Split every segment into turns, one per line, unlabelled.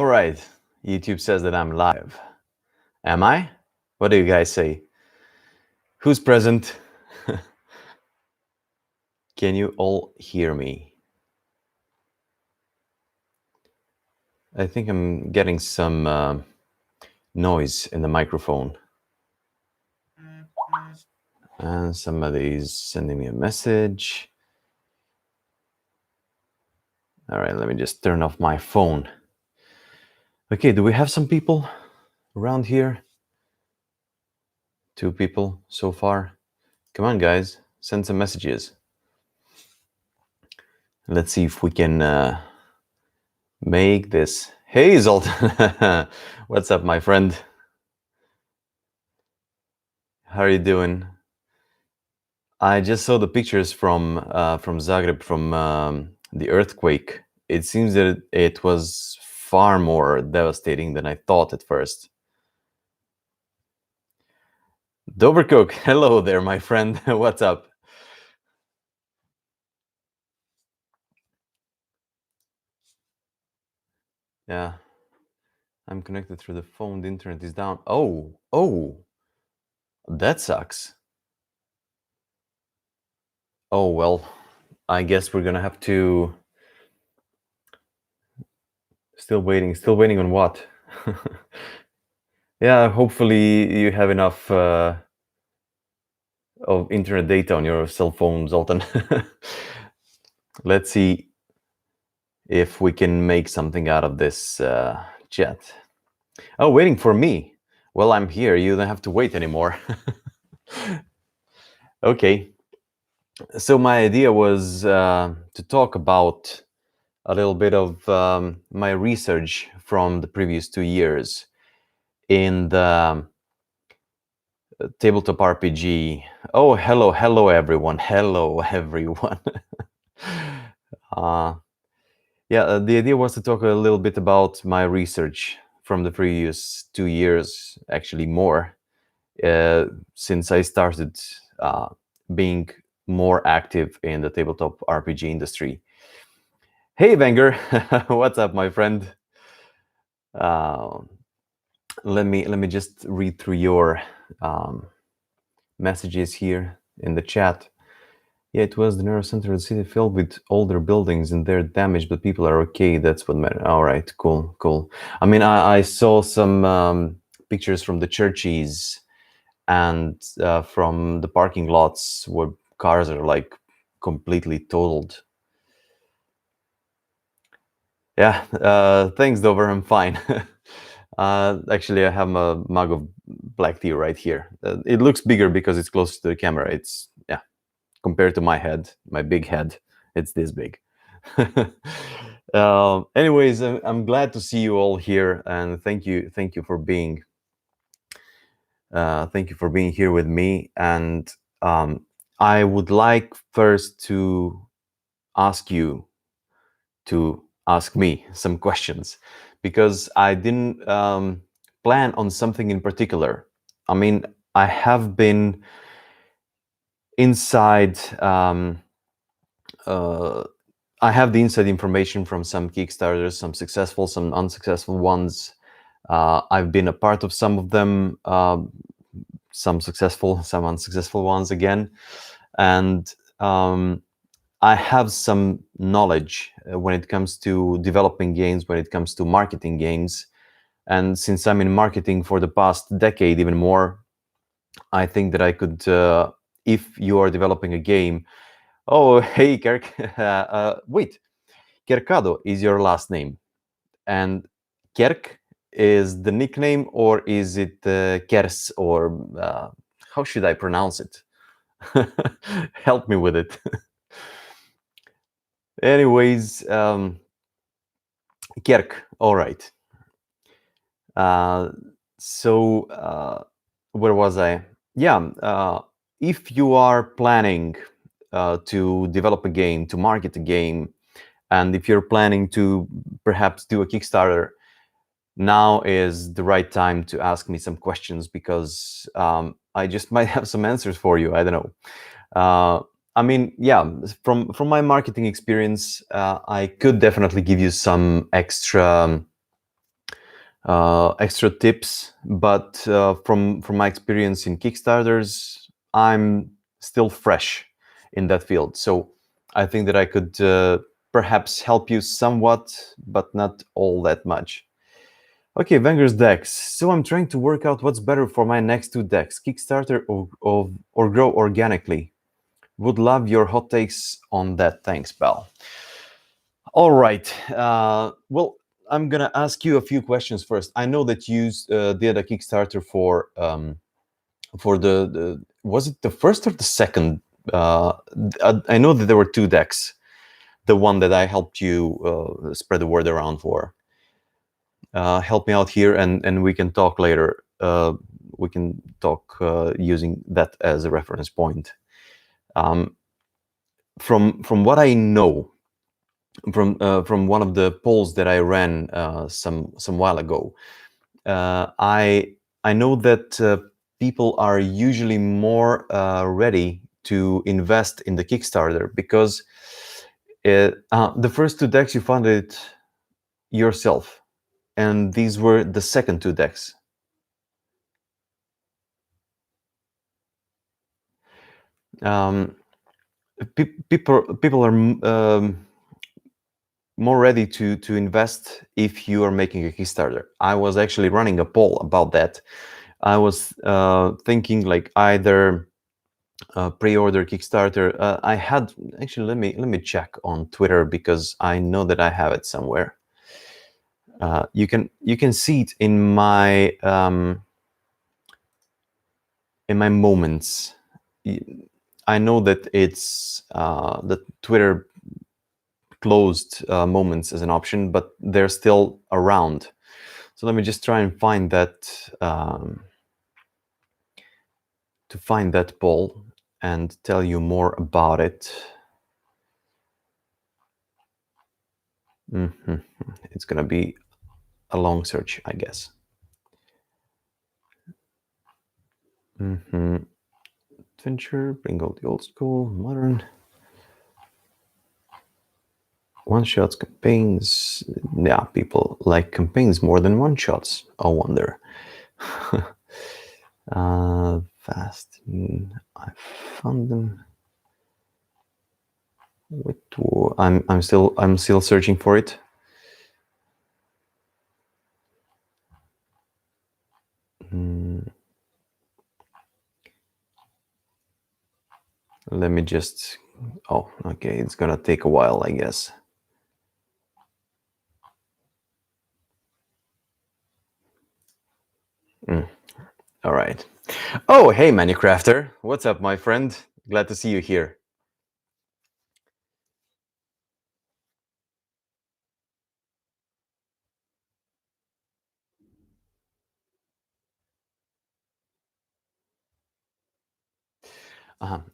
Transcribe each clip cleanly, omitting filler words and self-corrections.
All right, YouTube says that I'm live. Am I? What do you guys say? Who's present? Can you all hear me? I think I'm getting some noise in the microphone. And somebody's sending me a message. All right, let me just turn off my phone. Okay, do we have some people around here? 2 people so far. Come on, guys, send some messages. Let's see if we can make this. Hey, Zoltan. What's up, my friend? How are you doing? I just saw the pictures from Zagreb, from the earthquake. It seems that it was far more devastating than I thought at first. Dobercook, hello there, my friend. What's up? Yeah, I'm connected through the phone. The internet is down. Oh, that sucks. Oh, well, I guess we're gonna have to... Still waiting on what? Yeah, hopefully you have enough of internet data on your cell phone, Zoltan. Let's see if we can make something out of this chat. Oh, waiting for me. Well, I'm here. You don't have to wait anymore. Okay. So my idea was to talk about a little bit of my research from the previous 2 years in the tabletop RPG. Oh, hello everyone. Hello everyone. Yeah, the idea was to talk a little bit about my research from the previous 2 years, actually more, since I started being more active in the tabletop RPG industry. Hey, Wenger, what's up, my friend? Let me just read through your messages here in the chat. Yeah, it was the nerve center of the city filled with older buildings and they're damaged, but people are okay. That's what matters. All right, cool. I mean, I saw some pictures from the churches and from the parking lots where cars are like completely totaled. Yeah, thanks, Dover. I'm fine. Actually, I have a mug of black tea right here. It looks bigger because it's close to the camera. It's, yeah, compared to my head, my big head, it's this big. Anyways, I'm glad to see you all here, and thank you for being here with me. And I would like first to ask you to ask me some questions, because I didn't plan on something in particular. I mean, I have been inside. I have the inside information from some Kickstarters, some successful, some unsuccessful ones. I've been a part of some of them, some successful, some unsuccessful ones again. And I have some knowledge when it comes to developing games, when it comes to marketing games. And since I'm in marketing for the past decade, even more, I think that I could, if you are developing a game... Oh, hey, Kirk. Wait, Kercado is your last name. And Kerk is the nickname, or is it Kers, or how should I pronounce it? Help me with it. Anyways, Kerk, all right. So where was I? Yeah, if you are planning to develop a game, to market a game, and if you're planning to perhaps do a Kickstarter, now is the right time to ask me some questions, because I just might have some answers for you. I don't know. I mean, yeah, from my marketing experience, I could definitely give you some extra extra tips, but from my experience in Kickstarters, I'm still fresh in that field. So I think that I could perhaps help you somewhat, but not all that much. Okay, Wenger's decks. So I'm trying to work out what's better for my next two decks, Kickstarter or grow organically. Would love your hot takes on that. Thanks, pal. All right. Well, I'm gonna ask you a few questions first. I know that you did a Kickstarter for the was it the first or the second? I know that there were two decks. The one that I helped you spread the word around for. Help me out here, and we can talk later. We can talk using that as a reference point. From what I know, from one of the polls that I ran some while ago, I know that people are usually more ready to invest in the Kickstarter because the first two decks you funded yourself, and these were the second two decks. People are more ready to invest if you are making a Kickstarter. I was actually running a poll about that. I was thinking like either pre-order Kickstarter. I had actually let me check on Twitter because I know that I have it somewhere. You can see it in my moments. I know that it's that Twitter closed moments as an option, but they're still around. So let me just try and find that to find that poll and tell you more about it. It's gonna be a long search, I guess. Adventure, bring out the old school, modern. One-shots, campaigns. Yeah, people like campaigns more than one-shots. I wonder. Fast. I found them. I'm still searching for it. Let me just. Oh, okay. It's gonna take a while, I guess. All right. Oh, hey, Manufactor. What's up, my friend? Glad to see you here.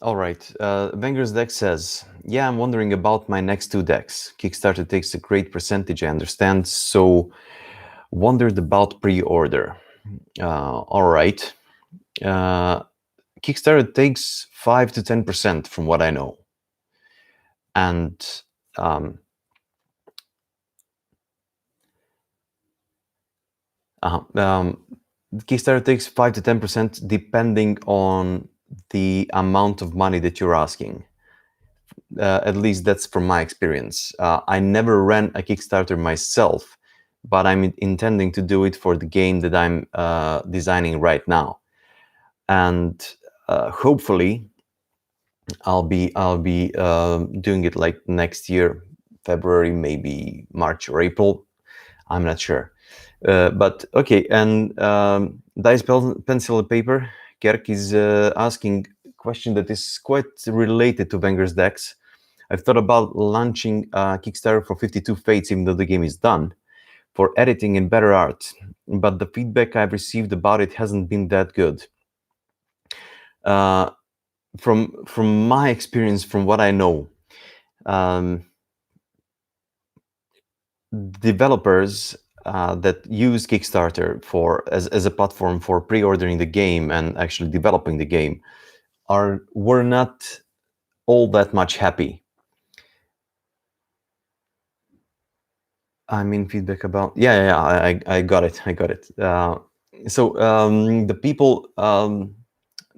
All right. Wenger's deck says, yeah, I'm wondering about my next two decks. Kickstarter takes a great percentage, I understand, so wondered about pre-order. All right. Kickstarter takes 5 to 10% from what I know. And Kickstarter takes 5 to 10% depending on the amount of money that you're asking. At least that's from my experience. I never ran a Kickstarter myself, but I'm intending to do it for the game that I'm designing right now, and hopefully, I'll be doing it like next year, February, maybe March or April. I'm not sure, but okay. And Dice Pencil and Paper, Kerk is asking a question that is quite related to Wenger's decks. I've thought about launching a Kickstarter for 52 Fates, even though the game is done, for editing and better art. But the feedback I've received about it hasn't been that good. From my experience, from what I know, developers that use Kickstarter as a platform for pre-ordering the game and actually developing the game were not all that much happy. I mean, feedback about, yeah. I got it. I got it. So the people,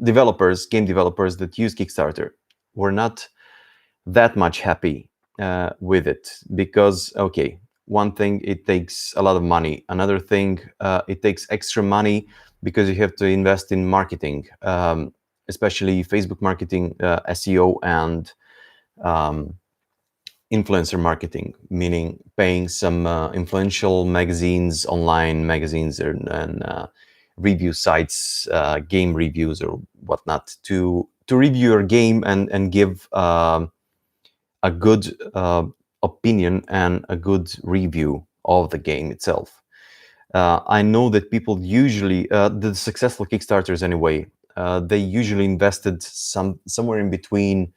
developers, game developers that use Kickstarter were not that much happy with it because, okay, one thing, it takes a lot of money. Another thing, it takes extra money because you have to invest in marketing, especially Facebook marketing, SEO, and um, influencer marketing, meaning paying some influential magazines, online magazines, and review sites, game reviews or whatnot, to review your game and give a good opinion and a good review of the game itself. I know that people usually, the successful Kickstarters anyway, they usually invested somewhere in between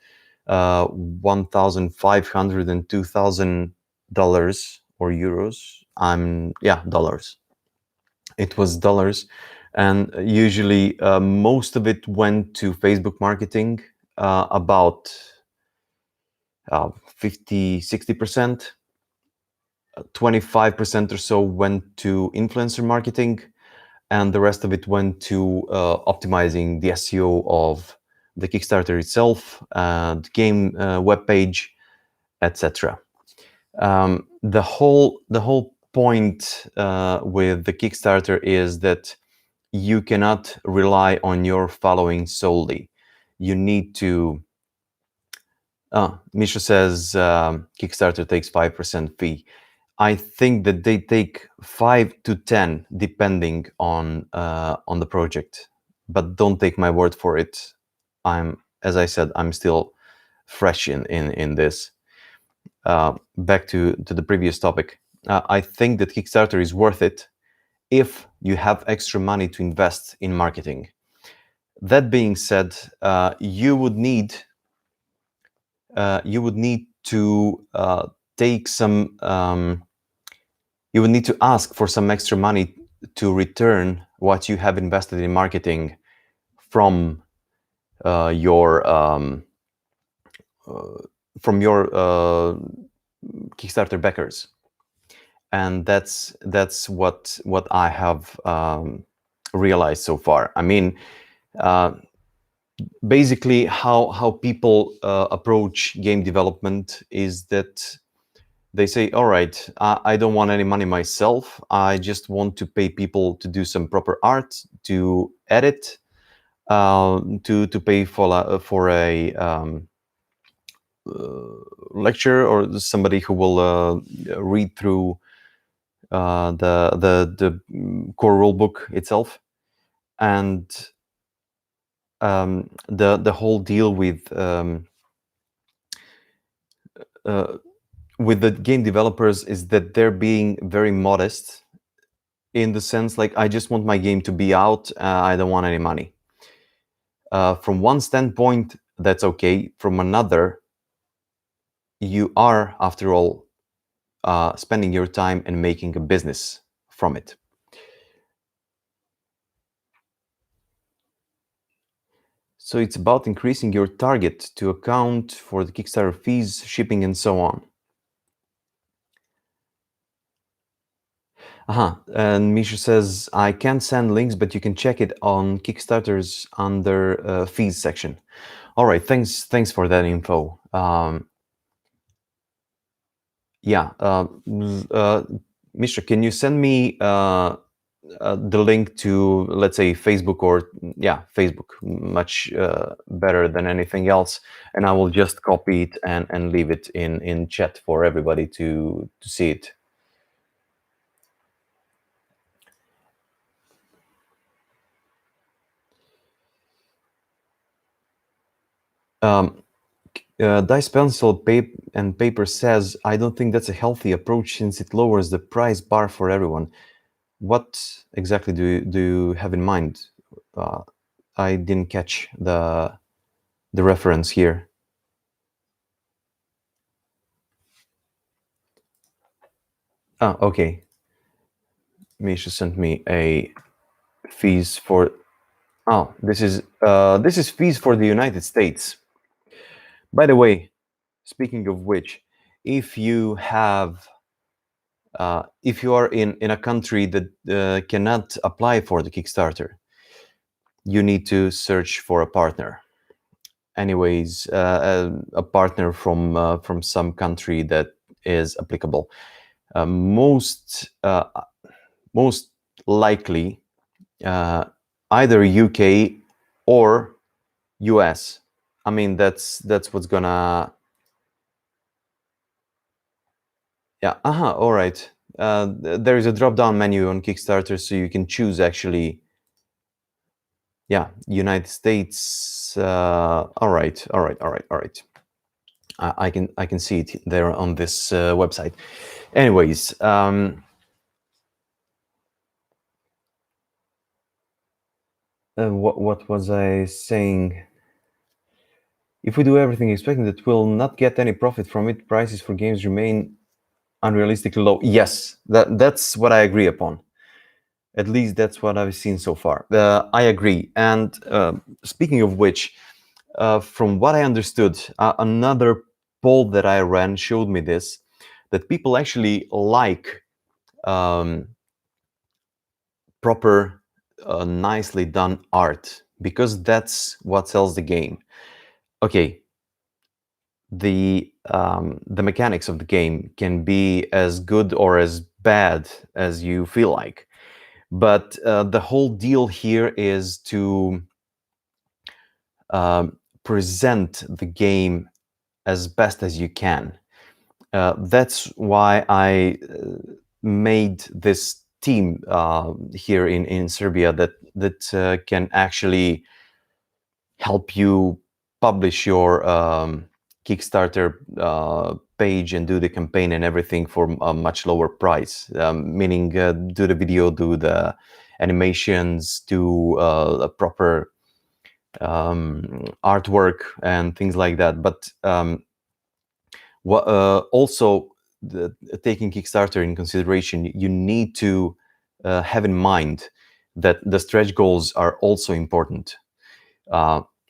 1,500 and $2,000 or euros. Yeah, dollars. It was dollars, and usually most of it went to Facebook marketing, about 50, 60%. 25% or so went to influencer marketing, and the rest of it went to optimizing the SEO of the Kickstarter itself, the game webpage, etc. The whole point with the Kickstarter is that you cannot rely on your following solely. You need to. Misha says Kickstarter takes 5% fee. I think that they take 5 to 10 depending on the project, but don't take my word for it. As I said, I'm still fresh in this. Back to the previous topic. I think that Kickstarter is worth it if you have extra money to invest in marketing. That being said, you would need to take some. You would need to ask for some extra money to return what you have invested in marketing from your Kickstarter backers, and that's what I have realized so far. I mean, basically, how people approach game development is that they say, all right, I don't want any money myself. I just want to pay people to do some proper art, to edit, to pay for a lecture, or somebody who will read through the core rulebook itself, and the whole deal with the game developers is that they're being very modest, in the sense, like, I just want my game to be out. I don't want any money. From one standpoint, that's okay. From another, you are, after all, spending your time and making a business from it. So it's about increasing your target to account for the Kickstarter fees, shipping, and so on. And Misha says, I can't send links, but you can check it on Kickstarter's under fees section. All right, thanks for that info. Yeah, Misha, can you send me the link to, let's say, Facebook, or Facebook, much better than anything else, and I will just copy it and leave it in chat for everybody to see it. Dice Pencil and Paper says, I don't think that's a healthy approach since it lowers the price bar for everyone. What exactly do you have in mind? I didn't catch the reference here. Oh, okay. Misha sent me a fees for. Oh, this is fees for the United States. By the way, speaking of which, if you have If you are in a country that cannot apply for the Kickstarter, you need to search for a partner. Anyways, a partner from some country that is applicable. Most likely either UK or US. I mean, that's what's gonna. Yeah. All right. There is a drop-down menu on Kickstarter, so you can choose actually. Yeah, United States. All right. I can see it there on this website. Anyways, what was I saying? If we do everything expecting that we'll not get any profit from it, prices for games remain unrealistically low. Yes, that's what I agree upon. At least that's what I've seen so far. I agree. And speaking of which, from what I understood, another poll that I ran showed me this, that people actually like proper, nicely done art, because that's what sells the game. Okay, the mechanics of the game can be as good or as bad as you feel like, but the whole deal here is to present the game as best as you can. That's why I made this team here in Serbia that can actually help you publish your Kickstarter page and do the campaign and everything for a much lower price. Meaning, do the video, do the animations, do a proper artwork and things like that. But also, taking Kickstarter in consideration, you need to have in mind that the stretch goals are also important.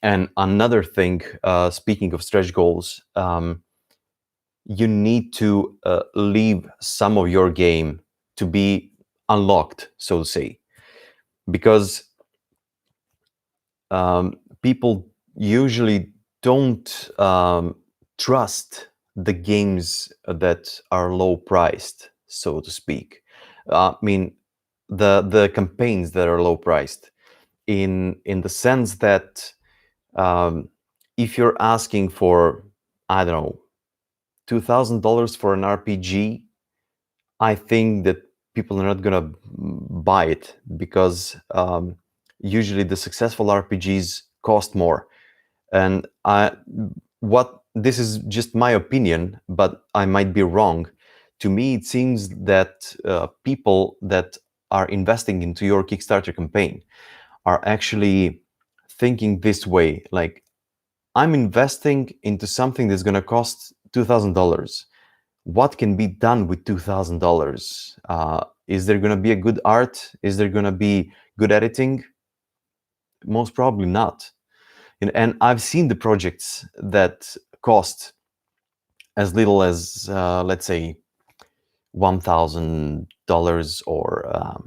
And another thing, speaking of stretch goals, you need to leave some of your game to be unlocked, so to say, because people usually don't trust the games that are low priced, so to speak. I mean, the campaigns that are low priced, in the sense that if you're asking for, I don't know, $2,000 for an RPG, I think that people are not gonna buy it, because usually the successful RPGs cost more. And this is just my opinion, but I might be wrong. To me, it seems that people that are investing into your Kickstarter campaign are actually thinking this way, like, I'm investing into something that's going to cost $2,000. What can be done with $2,000? Is there going to be a good art? Is there going to be good editing? Most probably not. And I've seen the projects that cost as little as, let's say, $1,000 or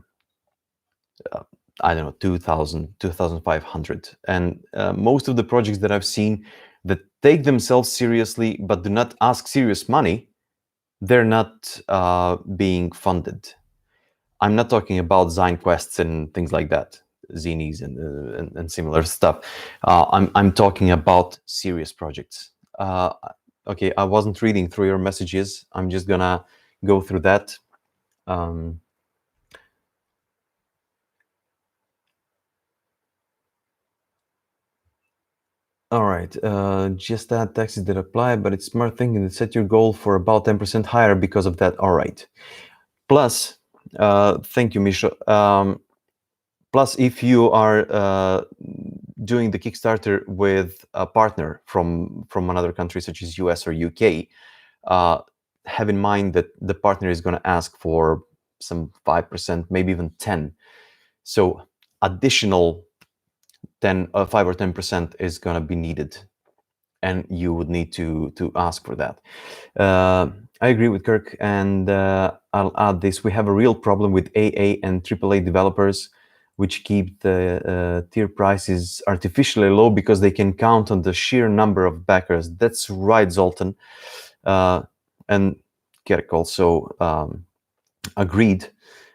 I don't know, 2,000, 2,500. And most of the projects that I've seen that take themselves seriously but do not ask serious money, they're not being funded. I'm not talking about Zine quests and things like that, zinies and similar stuff. I'm talking about serious projects. Okay, I wasn't reading through your messages. I'm just gonna go through that. All right, just add taxes that apply, but it's smart thinking to set your goal for about 10% higher because of that. All right. Plus, thank you, Misha. Plus, if you are doing the Kickstarter with a partner from another country, such as US or UK, have in mind that the partner is going to ask for some 5%, maybe even 10. So additional 5 or 10% is going to be needed, and you would need to ask for that. I agree with Kirk, and I'll add this. We have a real problem with AA and AAA developers, which keep the tier prices artificially low because they can count on the sheer number of backers. That's right, Zoltan. And Kerk also agreed.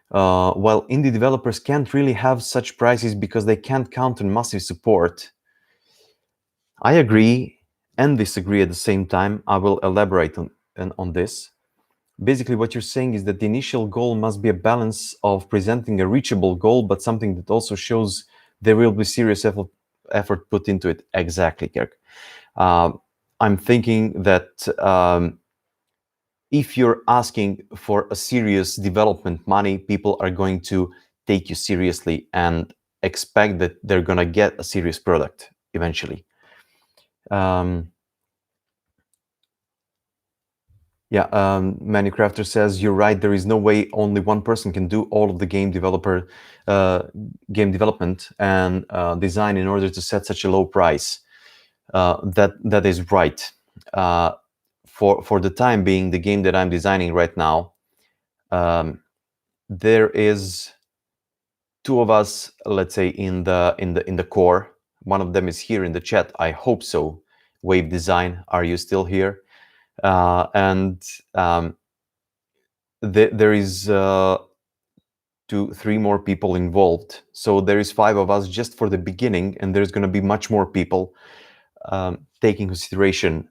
While indie developers can't really have such prices because they can't count on massive support. I agree and disagree at the same time. I will elaborate on this. Basically, what you're saying is that the initial goal must be a balance of presenting a reachable goal, but something that also shows there will be serious effort put into it. Exactly, Kirk. I'm thinking that if you're asking for a serious development money, people are going to take you seriously and expect that they're going to get a serious product eventually. Manufacturer says, you're right, there is no way only one person can do all of the game development and design in order to set such a low price. That is right. For the time being, the game that I'm designing right now, there is two of us, let's say, in the core. One of them is here in the chat. I hope so. Wave Design, are you still here? There is 2-3 more people involved. So there is 5 of us just for the beginning, and there's going to be much more people. Taking consideration,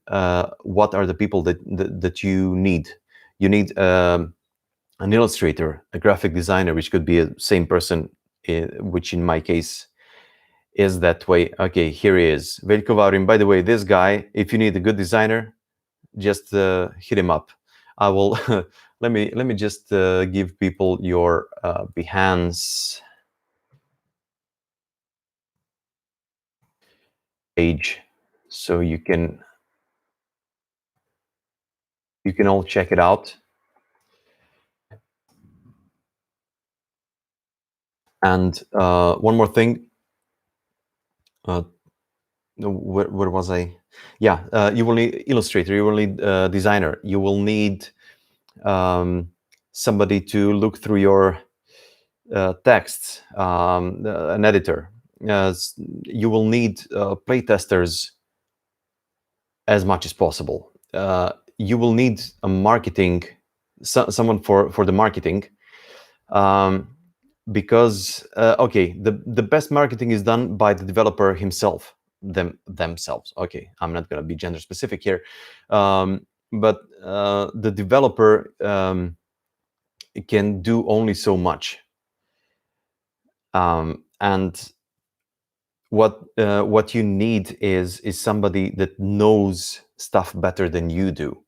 what are the people that you need? You need an illustrator, a graphic designer, which could be a same person, which in my case is that way. Okay, here he is, Veljko Vaurin. By the way, this guy, if you need a good designer, just hit him up. I will. let me just give people your Behance page, so you can all check it out. And one more thing. Where was I? Yeah, you will need illustrator. You will need designer. You will need somebody to look through your texts, an editor. You will need playtesters as much as possible. You will need a marketing, someone for the marketing, because okay, the best marketing is done by the developer himself, themselves. Okay, I'm not going to be gender specific here, but the developer can do only so much. And what you need is somebody that knows stuff better than you do.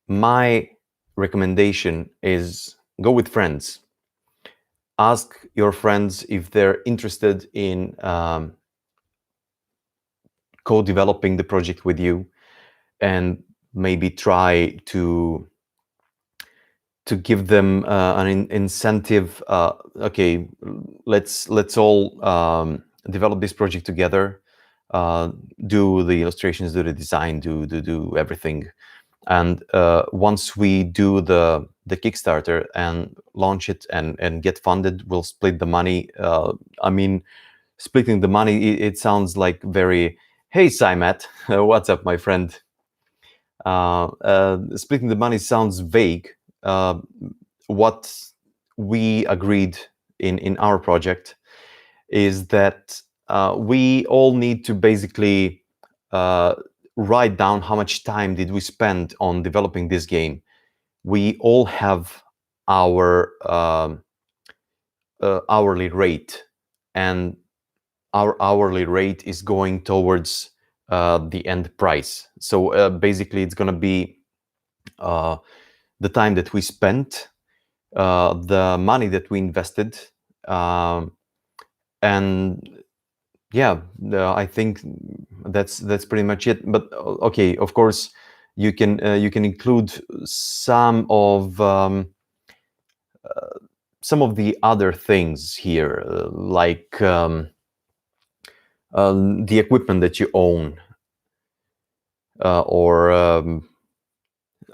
My recommendation is go with friends. Ask your friends if they're interested in co-developing the project with you, and maybe try to give them an incentive. Okay, let's all develop this project together. Do the illustrations, do the design, do everything. And once we do the Kickstarter and launch it and get funded, we'll split the money. I mean, splitting the money, it sounds like very, hey, Simat, what's up, my friend? Splitting the money sounds vague. What we agreed in our project is that we all need to basically write down how much time did we spend on developing this game. We all have our hourly rate, and our hourly rate is going towards the end price. So basically, it's going to be the time that we spent, the money that we invested, and yeah, I think that's pretty much it. But okay, of course, you can include some of the other things here, like the equipment that you own, or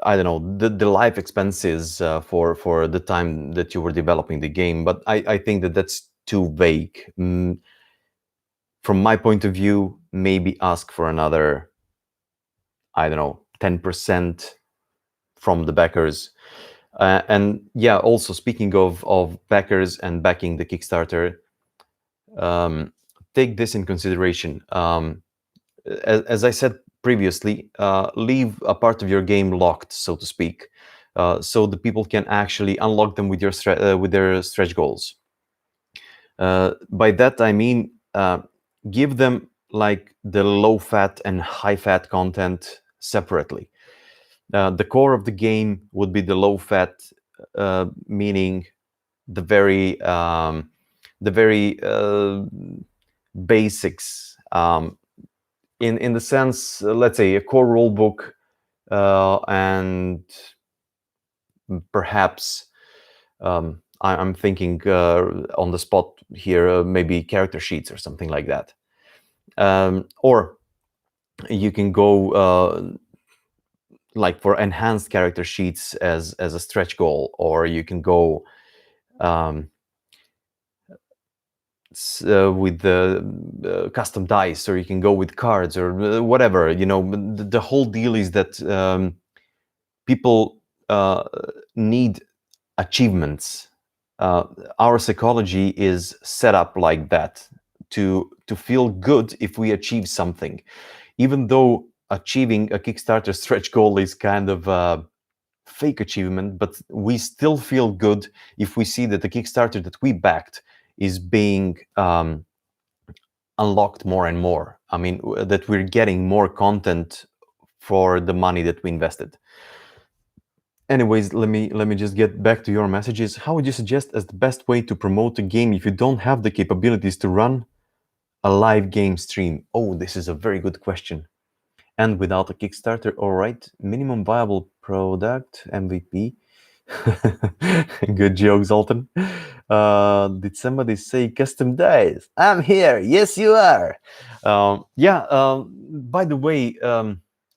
I don't know, the life expenses for the time that you were developing the game. But I think that that's too vague. From my point of view, maybe ask for another, I don't know, 10% from the backers. And yeah, also speaking of backers and backing the Kickstarter, take this in consideration. As I said previously, leave a part of your game locked, so to speak, so the people can actually unlock them with with their stretch goals. By that I mean, give them like the low fat and high fat content separately. The core of the game would be the low fat, meaning the very basics. In the sense, let's say a core rule book, and perhaps I'm thinking on the spot here, maybe character sheets or something like that. Or you can go like for enhanced character sheets as a stretch goal, or you can go with the custom dice, or you can go with cards, or whatever. You know, the whole deal is that people need achievements. Our psychology is set up like that, to feel good if we achieve something, even though achieving a Kickstarter stretch goal is kind of a fake achievement, but we still feel good if we see that the Kickstarter that we backed is being unlocked more and more. I mean, that we're getting more content for the money that we invested. Anyways, let me just get back to your messages. How would you suggest as the best way to promote a game if you don't have the capabilities to run a live game stream? Oh, this is a very good question. And without a Kickstarter, all right, minimum viable product, MVP. Good joke, Zoltan. Did somebody say custom dice? I'm here. Yes, you are. Yeah. By the way,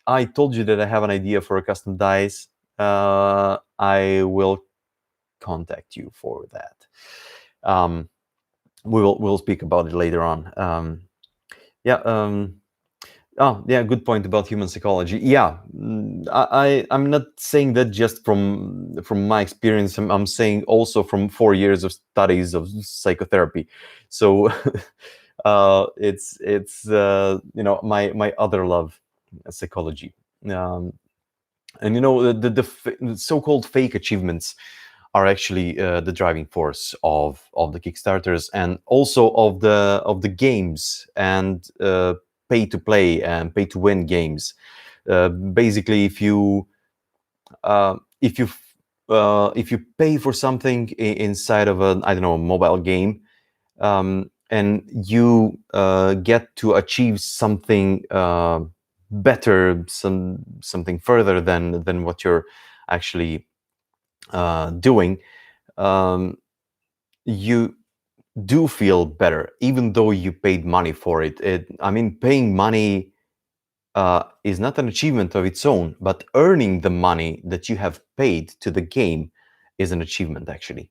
I told you that I have an idea for a custom dice. I will contact you for that. We'll speak about it later on. Yeah. Oh, yeah, good point about human psychology. Yeah, I'm not saying that just from my experience. I'm saying also from 4 years of studies of psychotherapy. So it's my other love, psychology. And you know, the so-called fake achievements are actually the driving force of the Kickstarters, and also of the games and pay to play and pay to win games. Basically, if you pay for something inside of a, I don't know, mobile game, and you get to achieve something better, something further than what you're actually doing, you do feel better, even though you paid money for it. I mean, paying money is not an achievement of its own, but earning the money that you have paid to the game is an achievement, actually.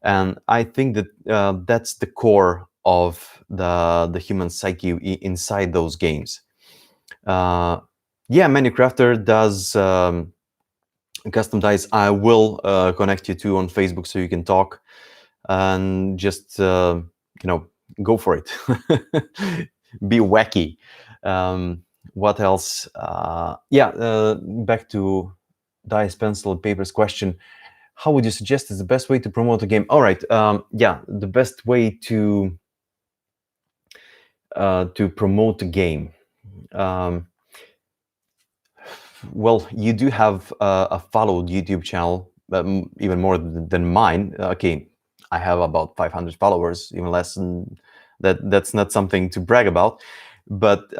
And I think that that's the core of the human psyche inside those games. Yeah, Minecrafter does custom dice. I will connect you to on Facebook so you can talk, and just go for it. Be wacky. What else? Back to dice, pencil, papers question. How would you suggest is the best way to promote a game? All right. The best way to promote a game. Well, you do have a followed YouTube channel, even more than mine. Okay, I have about 500 followers, even less than that. That's not something to brag about, but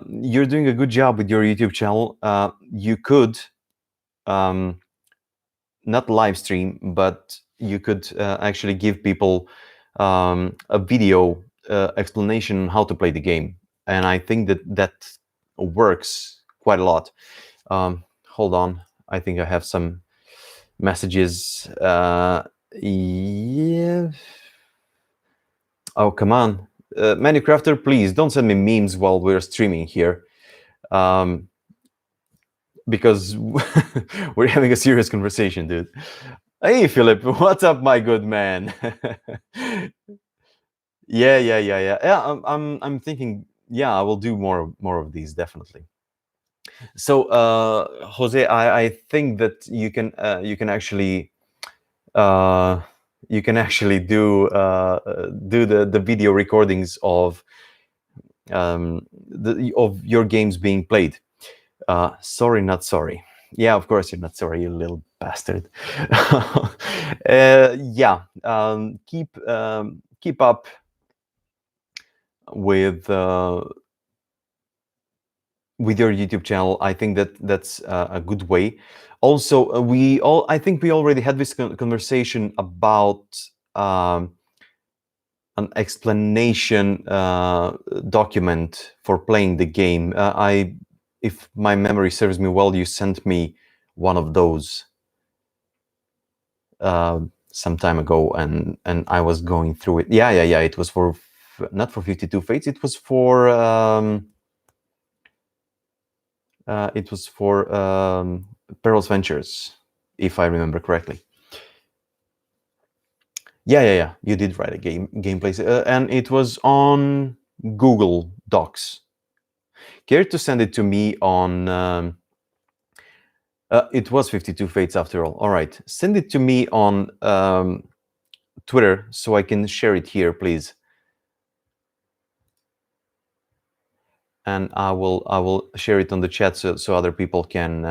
you're doing a good job with your YouTube channel. You could not live stream, but you could actually give people a video explanation on how to play the game, and I think that works quite a lot. Hold on, I think I have some messages. Yeah. Oh, come on. Manufacturer, please don't send me memes while we're streaming here. Because we're having a serious conversation, dude. Hey, Philip, what's up, my good man? Yeah. Yeah, I'm thinking. Yeah, I will do more of these definitely. So, Jose, I think that you can actually do the video recordings of of your games being played. Sorry, not sorry. Yeah, of course you're not sorry, you little bastard. Yeah, keep up with your YouTube channel. I think that that's a good way. Also, I think we already had this conversation about an explanation document for playing the game. If my memory serves me well, you sent me one of those some time ago, and I was going through it. Yeah. It was for not for 52 Fates. It was for Peril's Ventures, if I remember correctly. Yeah. You did write a gameplay, and it was on Google Docs. Care to send it to me on? It was 52 Fates after all. All right, send it to me on Twitter so I can share it here, please. And I will share it on the chat so other people can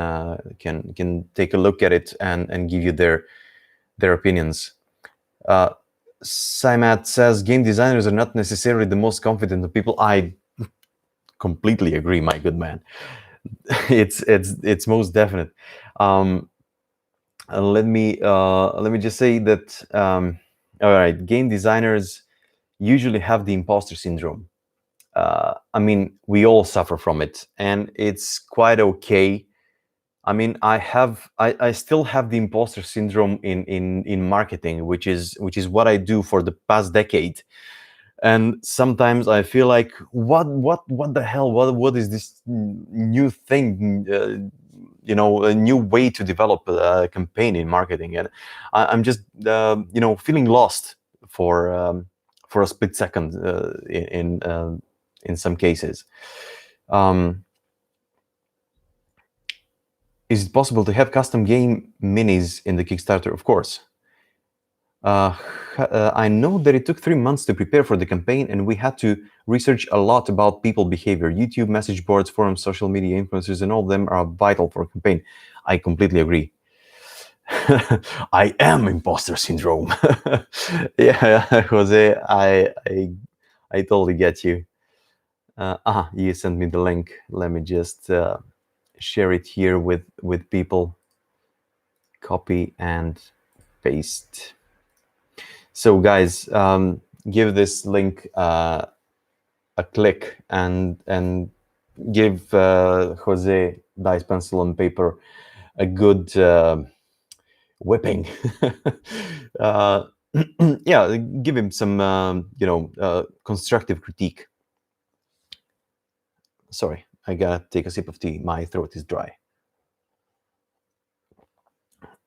take a look at it and give you their opinions. Simat says game designers are not necessarily the most confident of people. I completely agree, my good man. It's most definite. Let me just say that all right, game designers usually have the imposter syndrome. I mean, we all suffer from it, and it's quite okay. I mean, I still have the imposter syndrome in marketing, which is what I do for the past decade. And sometimes I feel like, what the hell? What is this new thing? A new way to develop a campaign in marketing, and I'm just feeling lost for a split second in some cases. Is it possible to have custom game minis in the Kickstarter? Of course. I know that it took 3 months to prepare for the campaign, and we had to research a lot about people behavior. YouTube, message boards, forums, social media influencers, and all of them are vital for a campaign. I completely agree. I am imposter syndrome. Yeah, Jose, I totally get you. You sent me the link. Let me just share it here with people. Copy and paste. So guys, give this link a click and give Jose Dice Pencil and Paper a good whipping. Yeah, give him some constructive critique. Sorry, I gotta take a sip of tea. My throat is dry.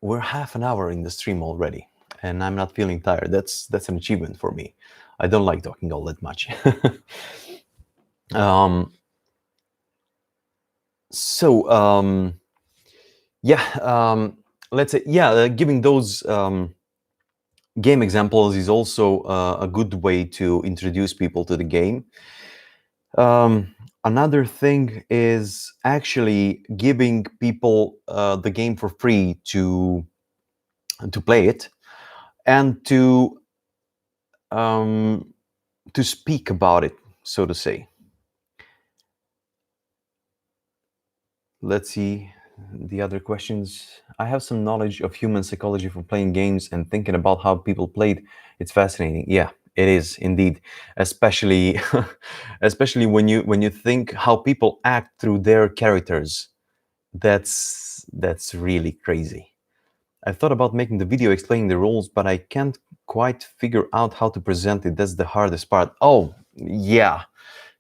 We're half an hour in the stream already, and I'm not feeling tired. That's an achievement for me. I don't like talking all that much. Let's say, giving those game examples is also a good way to introduce people to the game. Another thing is actually giving people the game for free to play it and to speak about it, so to say. Let's see the other questions. I have some knowledge of human psychology from playing games and thinking about how people played. It's fascinating. Yeah, it is indeed, especially especially when you think how people act through their characters. That's really crazy. I thought about making the video explaining the rules, but I can't quite figure out how to present it. That's the hardest part. Oh, yeah.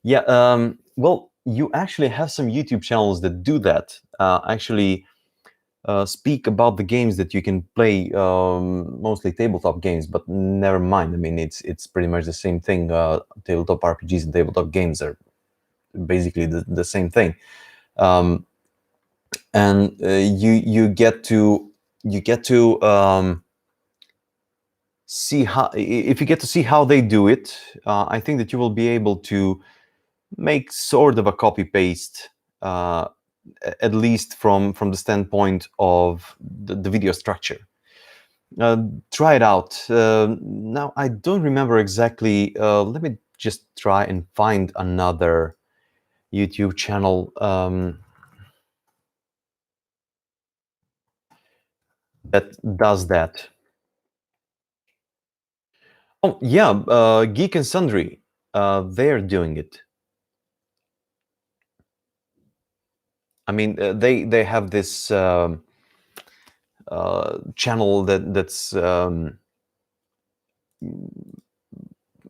Yeah. Well, you actually have some YouTube channels that do that. Actually, speak about the games that you can play, mostly tabletop games, but never mind. I mean, it's pretty much the same thing. Tabletop RPGs and tabletop games are basically the same thing. And you get to see how, if you get to see how they do it, I think that you will be able to make sort of a copy paste, at least from the standpoint of the video structure. Try it out. Now I don't remember exactly. Let me just try and find another YouTube channel that does that. Oh yeah, Geek and Sundry. They're doing it. I mean, they have this channel that's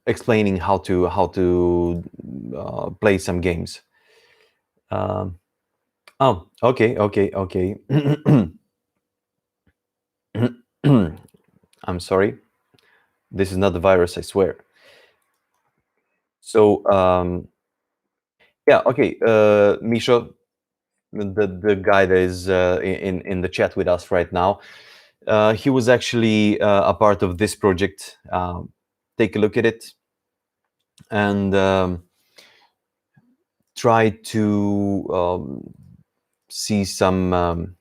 explaining how to play some games. Oh, okay. I'm sorry. This is not the virus, I swear. So yeah, okay. Misha, the guy that is in the chat with us right now, he was actually a part of this project. Take a look at it and try to see some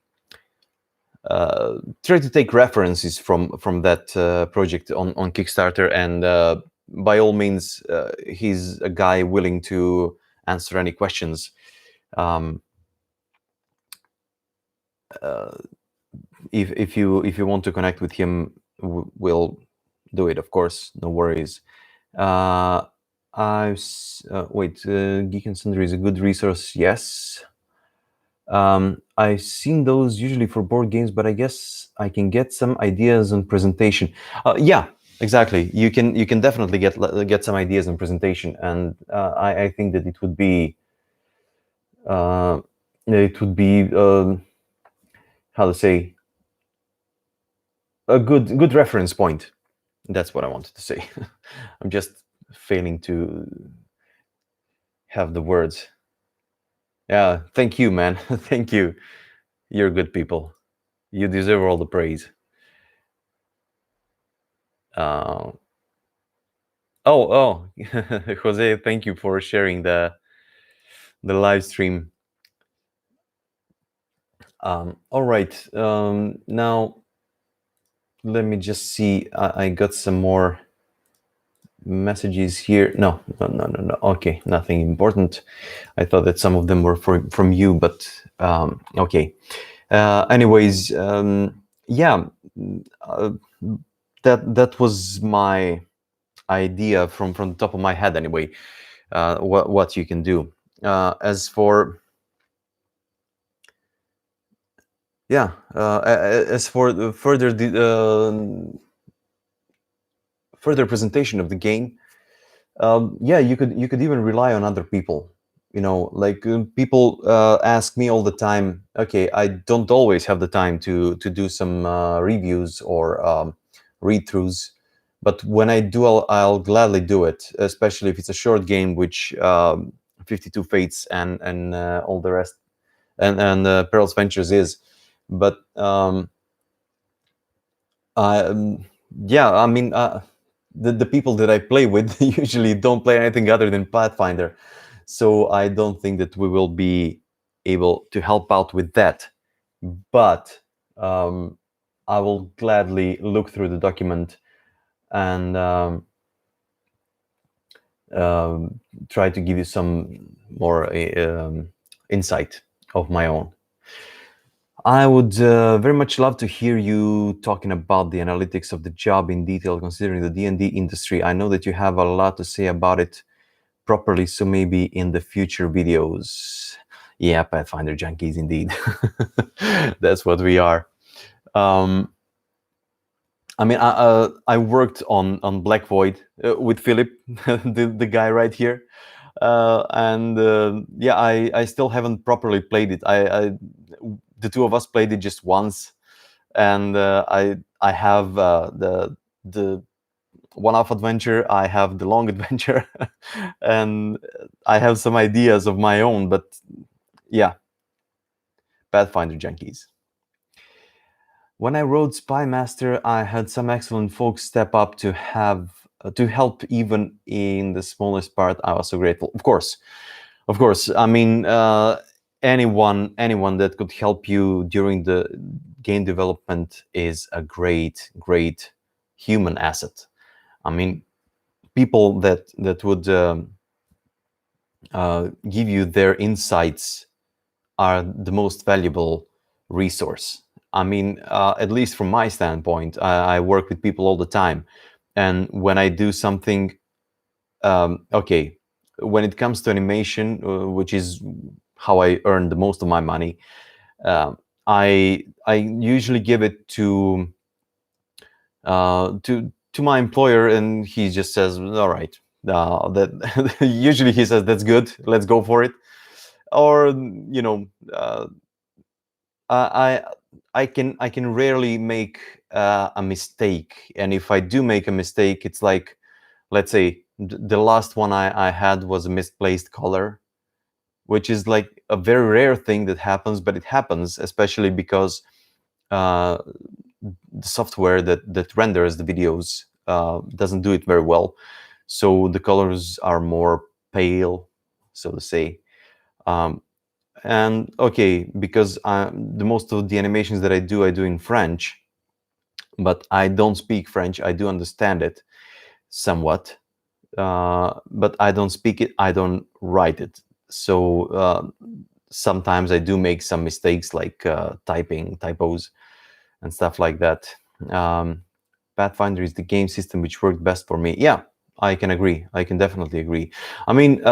try to take references from that project on Kickstarter, and by all means, he's a guy willing to answer any questions. If you want to connect with him, we'll do it, of course, no worries. Wait, Geek and Sundry is a good resource, yes. I've seen those usually for board games, but I guess I can get some ideas on presentation. Yeah, exactly. You can definitely get some ideas on presentation, and I think that it would be how to say, a good reference point. That's what I wanted to say. I'm just failing to have the words. Yeah, thank you, man. Thank you. You're good people. You deserve all the praise. Uh, oh, Jose, thank you for sharing the live stream. All right, now let me just see. I got some more messages here. No. Okay, nothing important. I thought that some of them were from you, but okay. Anyways, yeah, that was my idea from the top of my head. Anyway, what you can do. As for as for the further presentation of the game, yeah, you could even rely on other people. Like people ask me all the time. Okay, I don't always have the time to do some reviews or read-throughs, but when I do, I'll gladly do it, especially if it's a short game, which 52 Fates and all the rest, and Pearl's Ventures is. But yeah, I mean, the people that I play with usually don't play anything other than Pathfinder, so I don't think that we will be able to help out with that. But I will gladly look through the document and try to give you some more insight of my own. I would very much love to hear you talking about the analytics of the job in detail, considering the D&D industry. I know that you have a lot to say about it properly, so maybe in the future videos. Yeah, Pathfinder junkies indeed. That's what we are. I mean, I worked on Black Void with Philip, the guy right here, and yeah, I still haven't properly played it. The two of us played it just once, and I have the one-off adventure. I have the long adventure, and I have some ideas of my own. But yeah, Pathfinder junkies. When I wrote Spy Master, I had some excellent folks step up to help even in the smallest part. I was so grateful. Of course. I mean, anyone that could help you during the game development is a great human asset. I mean, people that would give you their insights are the most valuable resource. I mean, at least from my standpoint, I work with people all the time, and when I do something, okay, when it comes to animation, which is how I earn the most of my money, I usually give it to my employer, and he just says, "All right." That usually he says, "That's good. Let's go for it." Or I I can rarely make a mistake, and if I do make a mistake, it's like, let's say the last one I had was a misplaced color, which is like a very rare thing that happens, but it happens, especially because uh, the software that renders the videos doesn't do it very well, so the colors are more pale, so to say. Um, and okay, because the most of the animations that I do in French, but I don't speak French. I do understand it somewhat, but I don't speak it. I don't write it. So sometimes I do make some mistakes, like typing typos and stuff like that. Um, Pathfinder is the game system which worked best for me. Yeah, I can agree. I can definitely agree. I mean,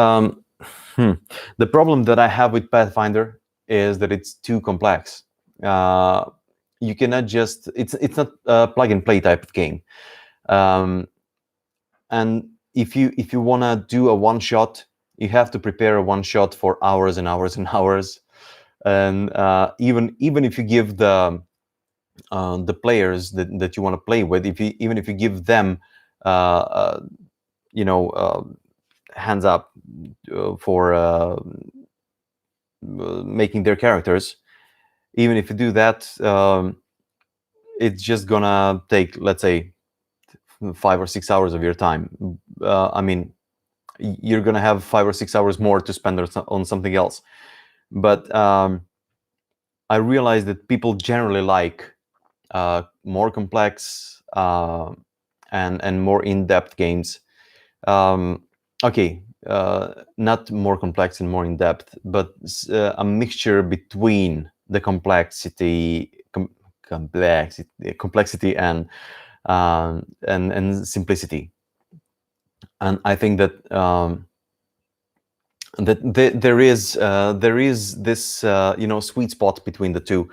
the problem that I have with Pathfinder is that it's too complex. You cannot just, it's not a plug and play type of game. Um, and if you want to do a one shot, you have to prepare a one shot for hours and hours and hours. And even if you give the players that you want to play with, even if you give them uh, uh, you know uh, hands up for making their characters, even if you do that, it's just gonna take, let's say, 5 or 6 hours of your time. I mean, you're gonna have 5 or 6 hours more to spend on something else. But I realize that people generally like more complex and more in-depth games. Okay, not more complex and more in depth, but a mixture between the complexity and simplicity. And I think that there is this sweet spot between the two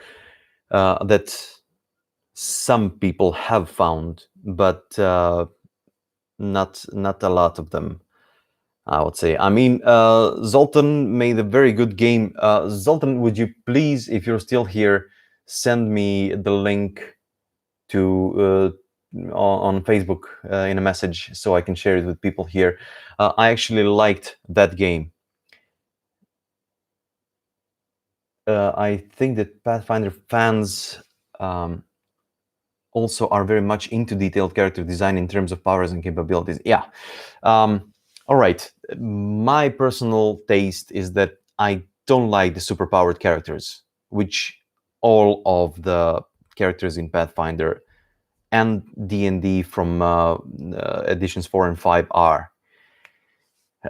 that some people have found, but not a lot of them, I would say. I mean, Zoltan made a very good game. Zoltan, would you please, if you're still here, send me the link to on Facebook in a message so I can share it with people here. I actually liked that game. I think that Pathfinder fans also are very much into detailed character design in terms of powers and capabilities. Yeah. All right. My personal taste is that I don't like the superpowered characters, which all of the characters in Pathfinder and D&D from editions 4 and 5 are.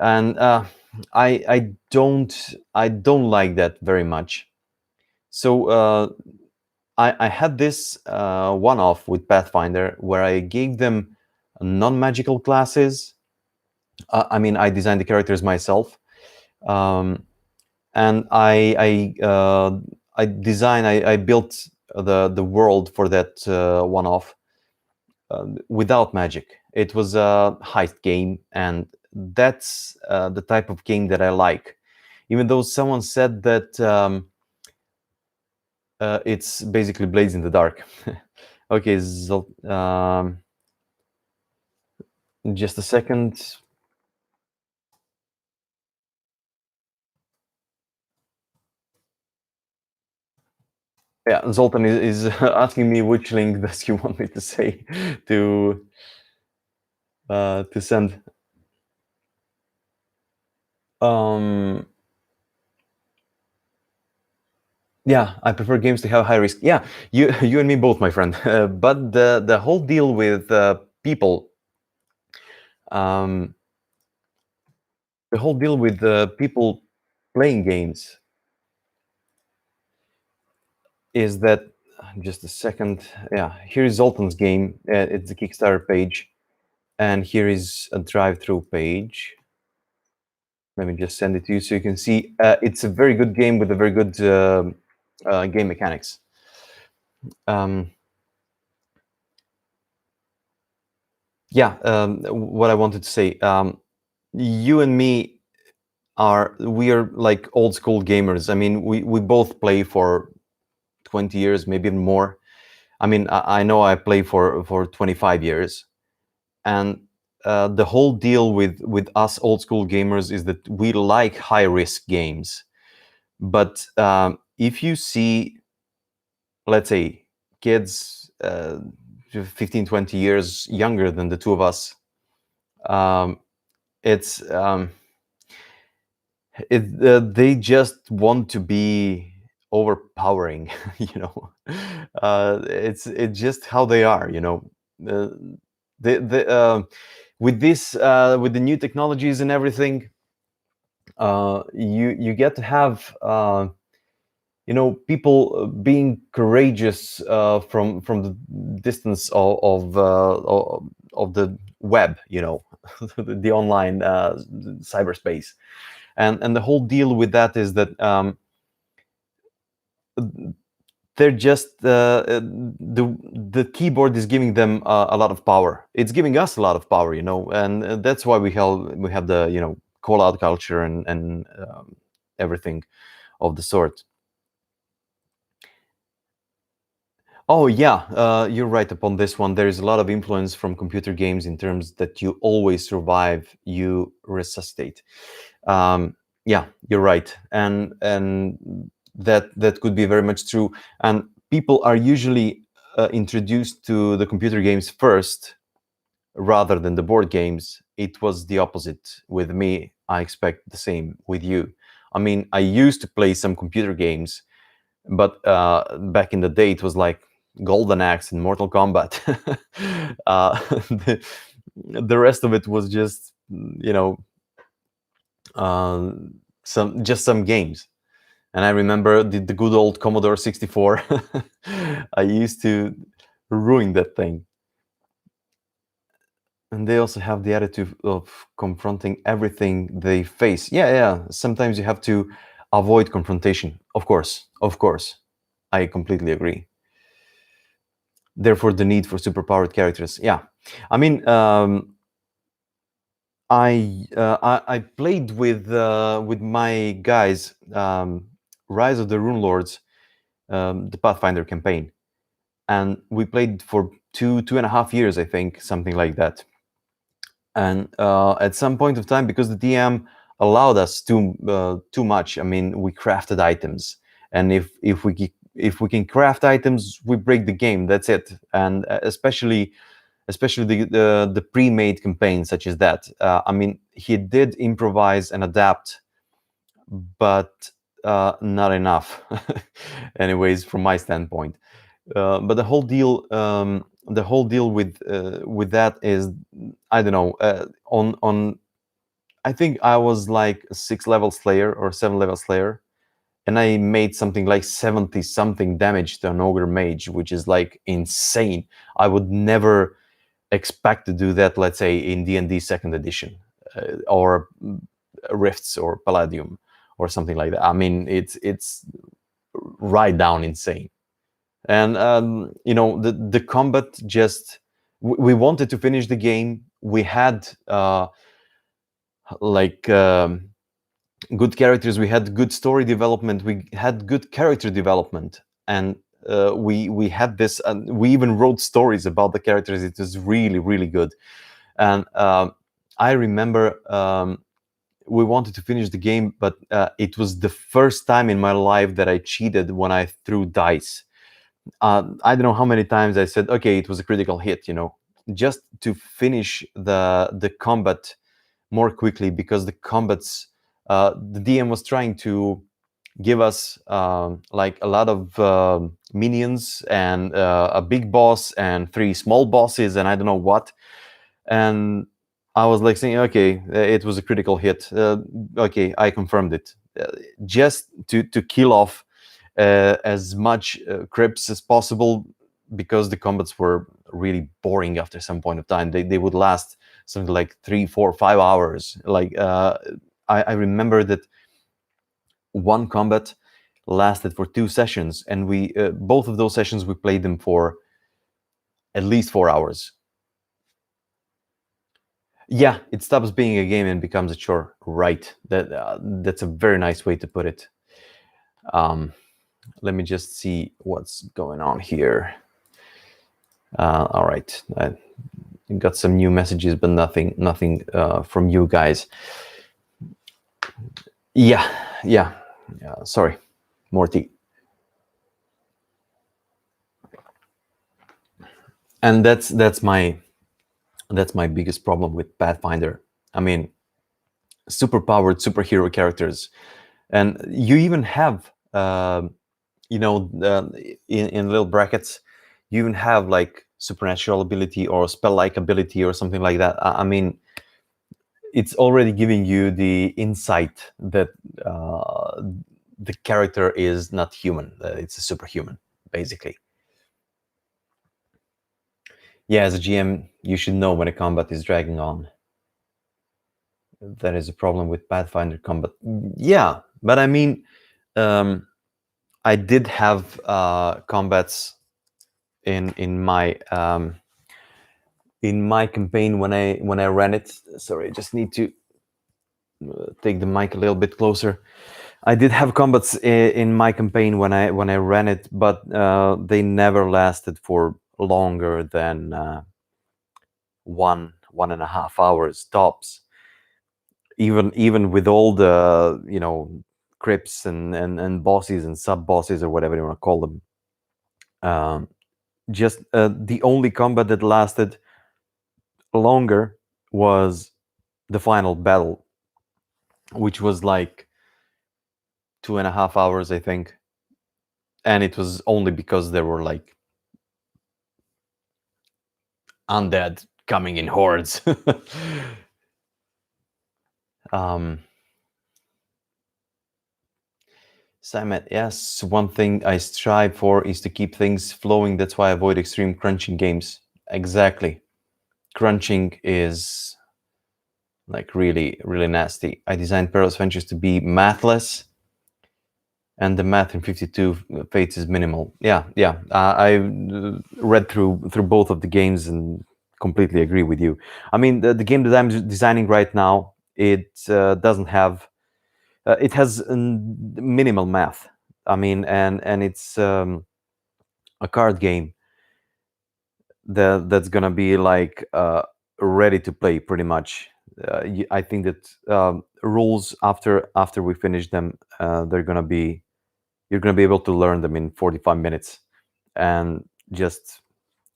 And I don't like that very much. So I had this one-off with Pathfinder where I gave them non-magical classes. I mean, I designed the characters myself, um, and I built the world for that one-off without magic. It was a heist game, and that's the type of game that I like. Even though someone said that it's basically Blades in the Dark. Okay, just a second. Yeah, Zoltan is asking me which link does you want me to say to send. Um, yeah, I prefer games to have high risk. Yeah, you and me both, my friend. But the whole deal with people, um, the whole deal with people playing games is that just a second. Yeah, here is Zoltan's game. It's the Kickstarter page, and here is a drive-through page. Let me just send it to you so you can see. It's a very good game with a very good game mechanics. Yeah, what I wanted to say. You and me we are like old school gamers. I mean, we both play for 20 years, maybe even more. I mean, I know I play for 25 years, and the whole deal with us old school gamers is that we like high risk games. But if you see, let's say, kids 15, 20 years younger than the two of us, um, it's they just want to be overpowering. You know, it's just how they are. You know, uh, with this with the new technologies and everything, you get to have you know, people being courageous from the distance of the web, you know, the online cyberspace. And the whole deal with that is that they're just the keyboard is giving them a lot of power. It's giving us a lot of power, you know, and that's why we have the, you know, call out culture and everything of the sort. Oh yeah, you're right upon this one. There is a lot of influence from computer games in terms that you always survive, you resuscitate. Yeah, you're right, and that could be very much true. And people are usually introduced to the computer games first rather than the board games. It was the opposite with me. I expect the same with you. I mean, I used to play some computer games, but back in the day it was like Golden Axe and Mortal Kombat. The, the rest of it was just, you know, uh, some games. And I remember the good old Commodore 64. I used to ruin that thing. And they also have the attitude of confronting everything they face. Yeah, yeah. Sometimes you have to avoid confrontation. Of course, of course. I completely agree. Therefore, the need for superpowered characters. Yeah, I mean, I played with my guys, Rise of the Rune Lords, the Pathfinder campaign, and we played for 2.5 years, I think, something like that. And at some point of time, because the DM allowed us too much, I mean, we crafted items, and if we can craft items, we break the game. That's it. And especially the pre-made campaigns such as that. I mean, he did improvise and adapt, but not enough. Anyways, from my standpoint. But the whole deal with that is, I don't know. On I think I was like a 6-level Slayer or 7-level Slayer, and I made something like 70 something damage to an ogre mage, which is like insane. I would never expect to do that, let's say, in D&D second edition, or Rifts or Palladium or something like that. I mean, it's right down insane. And the combat just we wanted to finish the game. We had like good characters, we had good story development, we had good character development, and we had this, and we even wrote stories about the characters. It was really, really good. And I remember we wanted to finish the game, but it was the first time in my life that I cheated when I threw dice. I don't know how many times I said, okay, it was a critical hit, just to finish the combat more quickly, because the combats, the DM was trying to give us like a lot of minions and a big boss and 3 small bosses and I don't know what. And I was like saying, okay, it was a critical hit. Okay, I confirmed it. Just to kill off as much crypts as possible, because the combats were really boring after some point of time. They would last something like 3, 4, 5 hours. Like I remember that one combat lasted for 2 sessions, and we both of those sessions we played them for at least 4 hours. Yeah, it stops being a game and becomes a chore. Right. That's a very nice way to put it. Let me just see what's going on here. All right, I got some new messages, but nothing from you guys. Yeah. Sorry, more tea. And that's my biggest problem with Pathfinder. I mean, superpowered superhero characters, and you even have in little brackets, you even have like supernatural ability or spell-like ability or something like that. I mean, it's already giving you the insight that the character is not human. It's a superhuman, basically. Yeah, as a GM, you should know when a combat is dragging on. That is a problem with Pathfinder combat. Yeah, but I mean, I did have combats in my campaign when I ran it. Sorry, I just need to take the mic a little bit closer. I did have combats in my campaign when I ran it, but they never lasted for longer than 1.5 hours tops. Even with all the crypts and bosses and sub bosses or whatever you want to call them. Just the only combat that lasted longer was the final battle, which was like 2.5 hours, I think. And it was only because there were like undead coming in hordes. Simon, yes, one thing I strive for is to keep things flowing. That's why I avoid extreme crunching games. Exactly. Crunching is like really, really nasty. I designed Perilous Ventures to be mathless, and the math in 52 Fates is minimal. Yeah. I read through both of the games and completely agree with you. I mean, the game that I'm designing right now, it doesn't have. It has minimal math. I mean, and it's a card game that's gonna be like ready to play pretty much. I think that rules after we finish them, you're gonna be able to learn them in 45 minutes, and just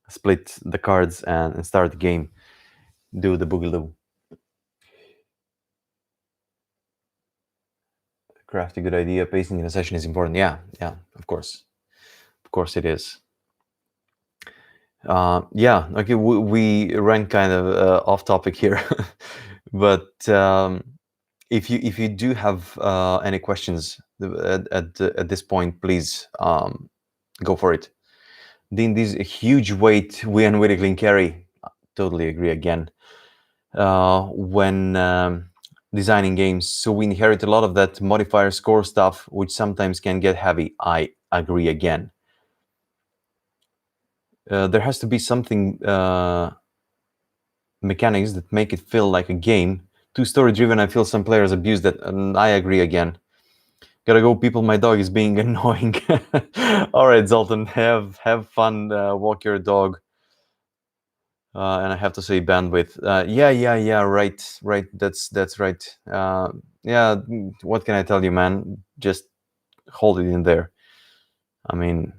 split the cards and start the game, do the boogaloo. Crafty, good idea. Pacing in a session is important. Yeah, of course it is. Yeah, okay, we ran kind of off topic here, but if you do have any questions at this point, please go for it. D&D's a huge weight we unwittingly carry. Totally agree again. When designing games, so we inherit a lot of that modifier score stuff, which sometimes can get heavy. I agree again. There has to be something mechanics that make it feel like a game. Too story driven. I feel some players abuse that, and I agree again. Gotta go, people. My dog is being annoying. All right, Zoltan, have fun. Walk your dog. And I have to say bandwidth. Yeah. Right. That's right. Yeah. What can I tell you, man? Just hold it in there. I mean,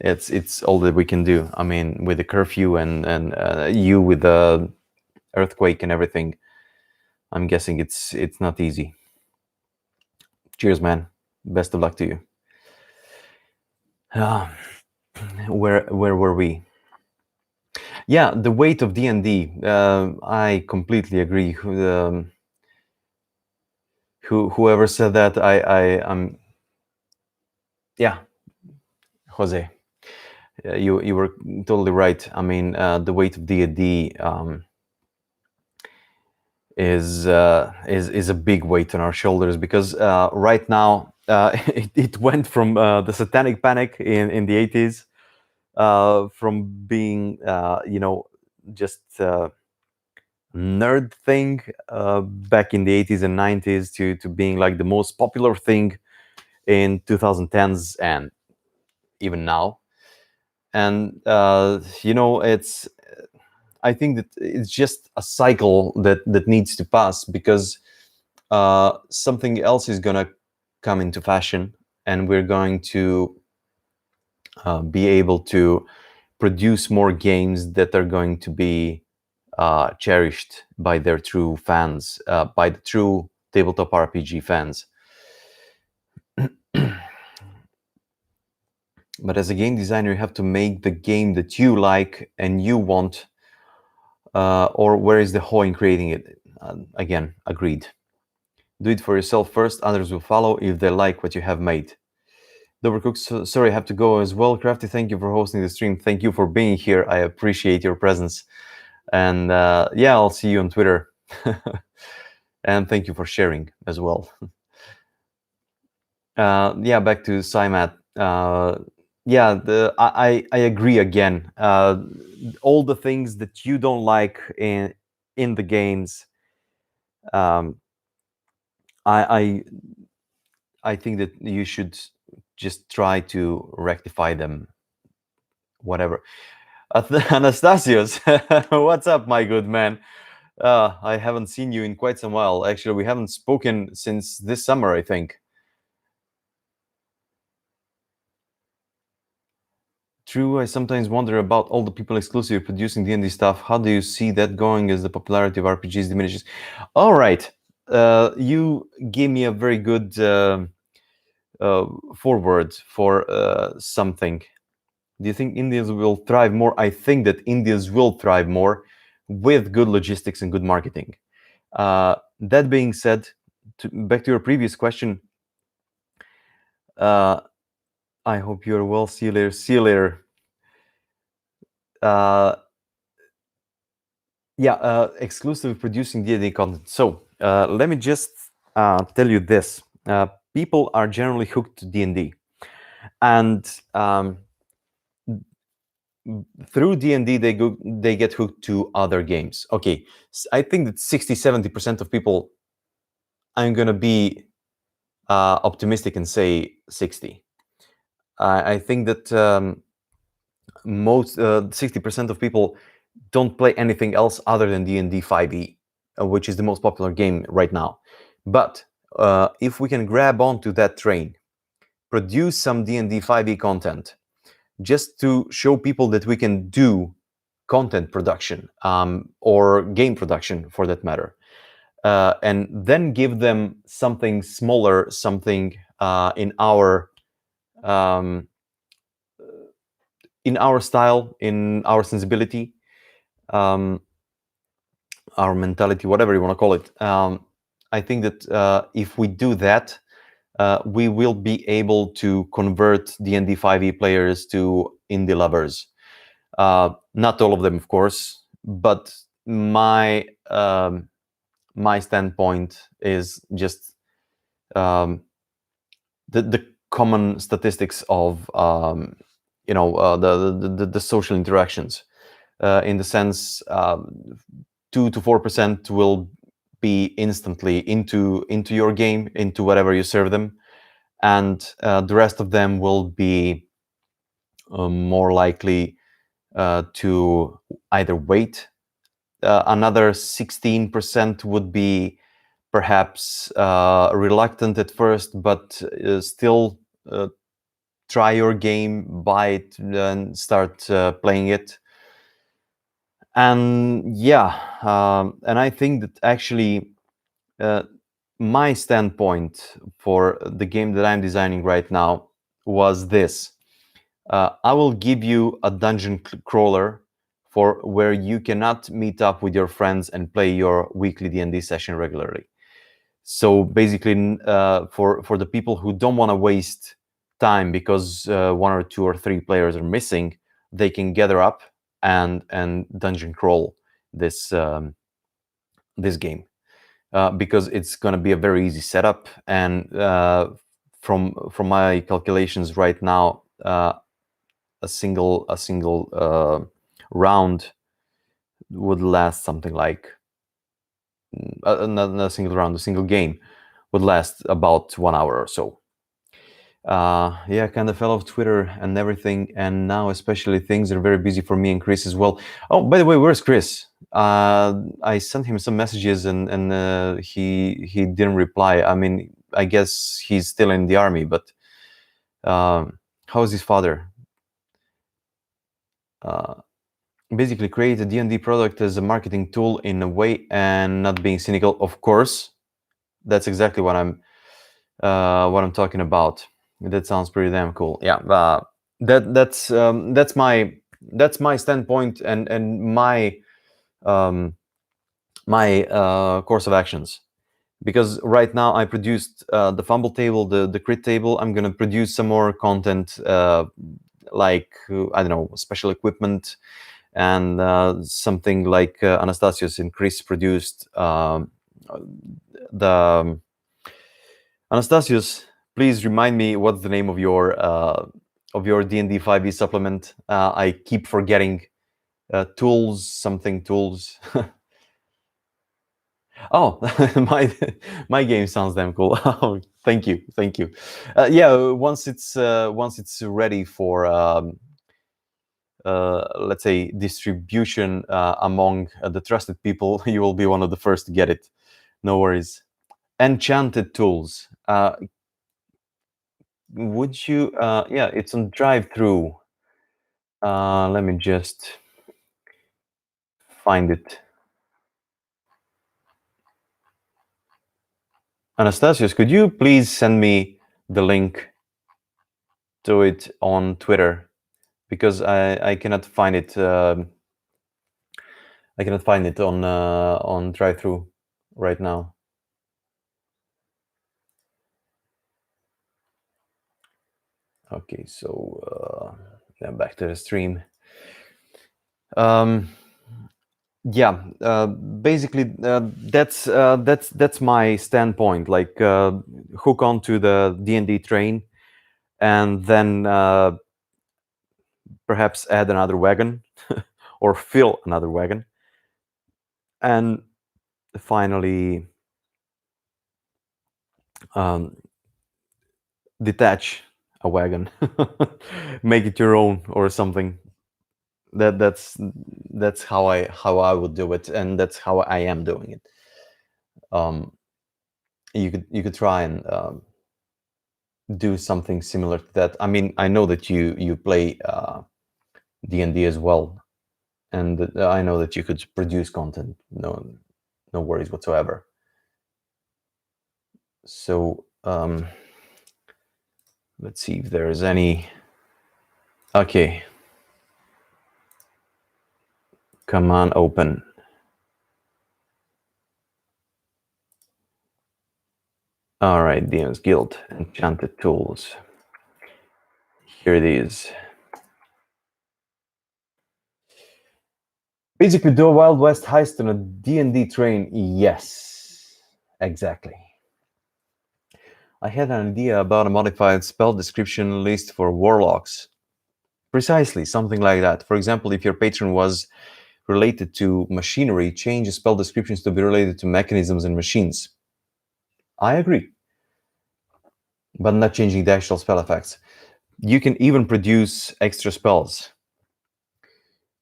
it's all that we can do. I mean, with the curfew and you with the earthquake and everything, I'm guessing it's not easy. Cheers, man. Best of luck to you. Where were we? Yeah, the weight of D&D. I completely agree. Whoever said that, I'm. Yeah, Jose, you were totally right. I mean, the weight of D&D is a big weight on our shoulders, because right now it went from the satanic panic in the 80s, from being just nerd thing back in the 80s and 90s to being like the most popular thing in 2010s and even now. And it's, I think that it's just a cycle that needs to pass, because something else is gonna come into fashion, and we're going to be able to produce more games that are going to be cherished by their true fans, by the true tabletop RPG fans. But as a game designer, you have to make the game that you like and you want, or where is the hoe in creating it? Again, agreed. Do it for yourself first, others will follow if they like what you have made. Overcooked, sorry, I have to go as well. Crafty, thank you for hosting the stream. Thank you for being here. I appreciate your presence. And yeah, I'll see you on Twitter. And thank you for sharing as well. Yeah, back to Cymat. Yeah, I agree again. All the things that you don't like in the games, I think that you should just try to rectify them. Whatever. Anastasios, what's up, my good man? I haven't seen you in quite some while. Actually, we haven't spoken since this summer, I think. True, I sometimes wonder about all the people exclusively producing D&D stuff. How do you see that going as the popularity of RPGs diminishes? All right, you gave me a very good forward for something. Do you think Indians will thrive more? I think that Indians will thrive more with good logistics and good marketing. That being said, back to your previous question, I hope you're well. See you later. See you later. Yeah, exclusively producing D&D content. So let me just tell you this. People are generally hooked to D&D. And through D&D, they get hooked to other games. Okay, I think that 60-70% of people, I'm going to be optimistic and say 60. I think that most 60% of people don't play anything else other than D&D 5e, which is the most popular game right now. But if we can grab onto that train, produce some D&D 5e content, just to show people that we can do content production, or game production for that matter, and then give them something smaller, something in our style, in our sensibility, our mentality, whatever you want to call it. I think that if we do that, we will be able to convert D&D 5e players to indie lovers. Not all of them, of course, but my my standpoint is just the common statistics of the social interactions, in the sense 2 to 4% will be instantly into your game, into whatever you serve them, and the rest of them will be more likely to either wait. Another 16% would be perhaps reluctant at first, but still try your game, buy it, and start playing it. And yeah, and I think that actually my standpoint for the game that I'm designing right now was this. I will give you a dungeon crawler for where you cannot meet up with your friends and play your weekly D&D session regularly. So basically, for the people who don't want to waste time because 1 or 2 or 3 players are missing, they can gather up and dungeon crawl this this game, because it's going to be a very easy setup. And from my calculations right now, a single round would last something like not a single round, a single game would last about 1 hour or so. Yeah, kind of fell off Twitter and everything, and now especially things are very busy for me and Chris as well. Oh, by the way, where's Chris? I sent him some messages and he didn't reply. I mean, I guess he's still in the army, but how's his father? Basically, create a D&D product as a marketing tool in a way and not being cynical. Of course, that's exactly what I'm talking about. That sounds pretty damn cool. Yeah, that's my standpoint and my course of actions. Because right now I produced the fumble table, the crit table. I'm gonna produce some more content, like I don't know, special equipment, and something like Anastasios and Chris produced. The Anastasios, please remind me what's the name of your D&D 5e supplement. I keep forgetting. Something tools. Oh, my game sounds damn cool. Oh, thank you. Yeah, once it's ready for let's say distribution among the trusted people, you will be one of the first to get it. No worries. Enchanted tools. Would you? Yeah, it's on drive-through. Let me just find it. Anastasios, could you please send me the link to it on Twitter, because I cannot find it. I cannot find it on drive-through right now. Okay, so yeah, back to the stream. Yeah, basically that's my standpoint. Like hook onto the D&D train, and then perhaps add another wagon or fill another wagon, and finally detach a wagon, make it your own or something. That's how I would do it, and that's how I am doing it. You could try and do something similar to that. I mean, I know that you play D&D as well, and I know that you could produce content. No worries whatsoever. So let's see if there is any. Okay, come on, open. All right, DM's Guild, Enchanted Tools. Here it is. Basically, do a Wild West heist on a D&D train. Yes. Exactly. I had an idea about a modified spell description list for warlocks. Precisely, something like that. For example, if your patron was related to machinery, change the spell descriptions to be related to mechanisms and machines. I agree, but not changing the actual spell effects. You can even produce extra spells.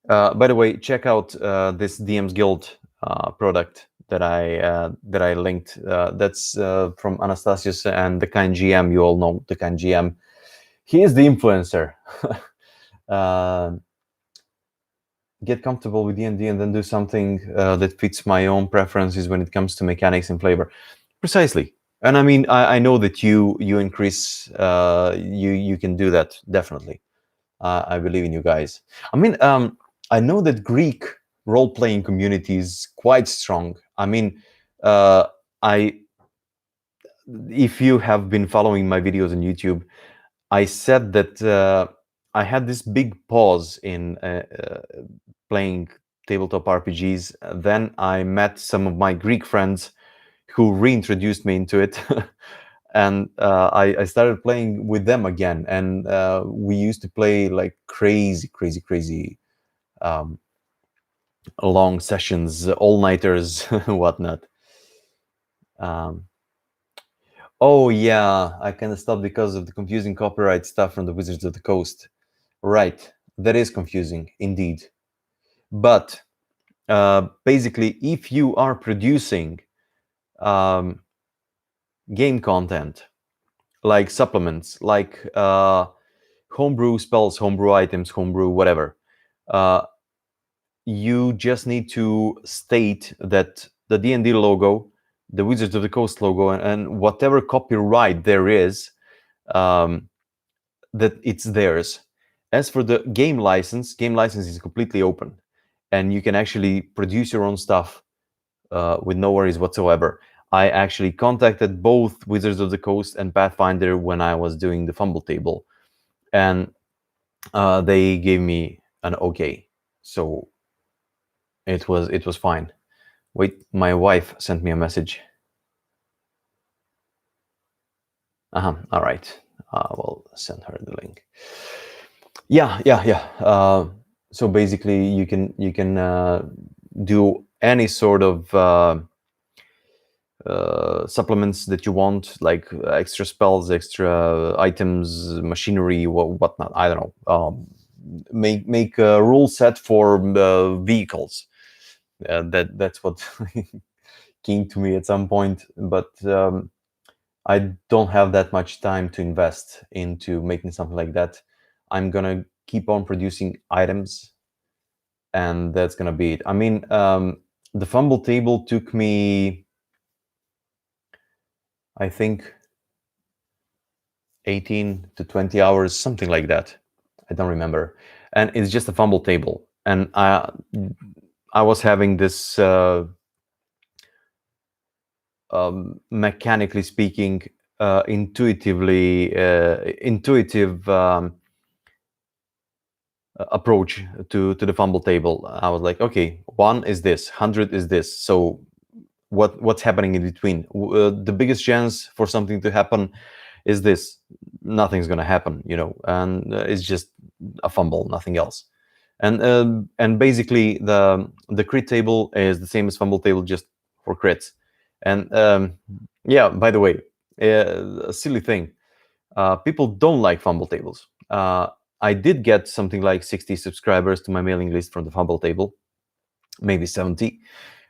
By the way, check out this DM's Guild product that I linked. That's from Anastasius and the Kind GM. You all know the Kind GM. He is the influencer. Get comfortable with D&D and then do something that fits my own preferences when it comes to mechanics and flavor. Precisely. And I mean, I know that you increase, you can do that, definitely. I believe in you guys. I mean, I know that Greek role-playing community is quite strong. I mean, I if you have been following my videos on YouTube, I said that I had this big pause in playing tabletop RPGs. Then I met some of my Greek friends who reintroduced me into it. And I started playing with them again. And we used to play like crazy long sessions, all-nighters, whatnot. Oh yeah, I kind of stopped because of the confusing copyright stuff from the Wizards of the Coast. Right, that is confusing indeed. But basically, if you are producing game content, like supplements, like homebrew spells, homebrew items, homebrew whatever, you just need to state that the D&D logo, the Wizards of the Coast logo, and whatever copyright there is, that it's theirs. As for the game license is completely open, and you can actually produce your own stuff with no worries whatsoever. I actually contacted both Wizards of the Coast and Pathfinder when I was doing the fumble table, and they gave me an okay. So it was fine. Wait, my wife sent me a message. All right. We'll send her the link. Yeah. So basically, you can do any sort of supplements that you want, like extra spells, extra items, machinery, whatnot. I don't know. Make a rule set for vehicles. That's what came to me at some point, but I don't have that much time to invest into making something like that. I'm gonna keep on producing items, and that's gonna be it. I mean, the fumble table took me, I think, 18 to 20 hours, something like that. I don't remember. And it's just a fumble table. And I was having this, mechanically speaking, intuitive approach to the fumble table. I was like, okay, 1 is this, 100 is this. So what's happening in between? The biggest chance for something to happen is this. Nothing's gonna happen, and it's just a fumble, nothing else. And basically the crit table is the same as fumble table, just for crits. And yeah, by the way, a silly thing, people don't like fumble tables. I did get something like 60 subscribers to my mailing list from the fumble table, maybe 70.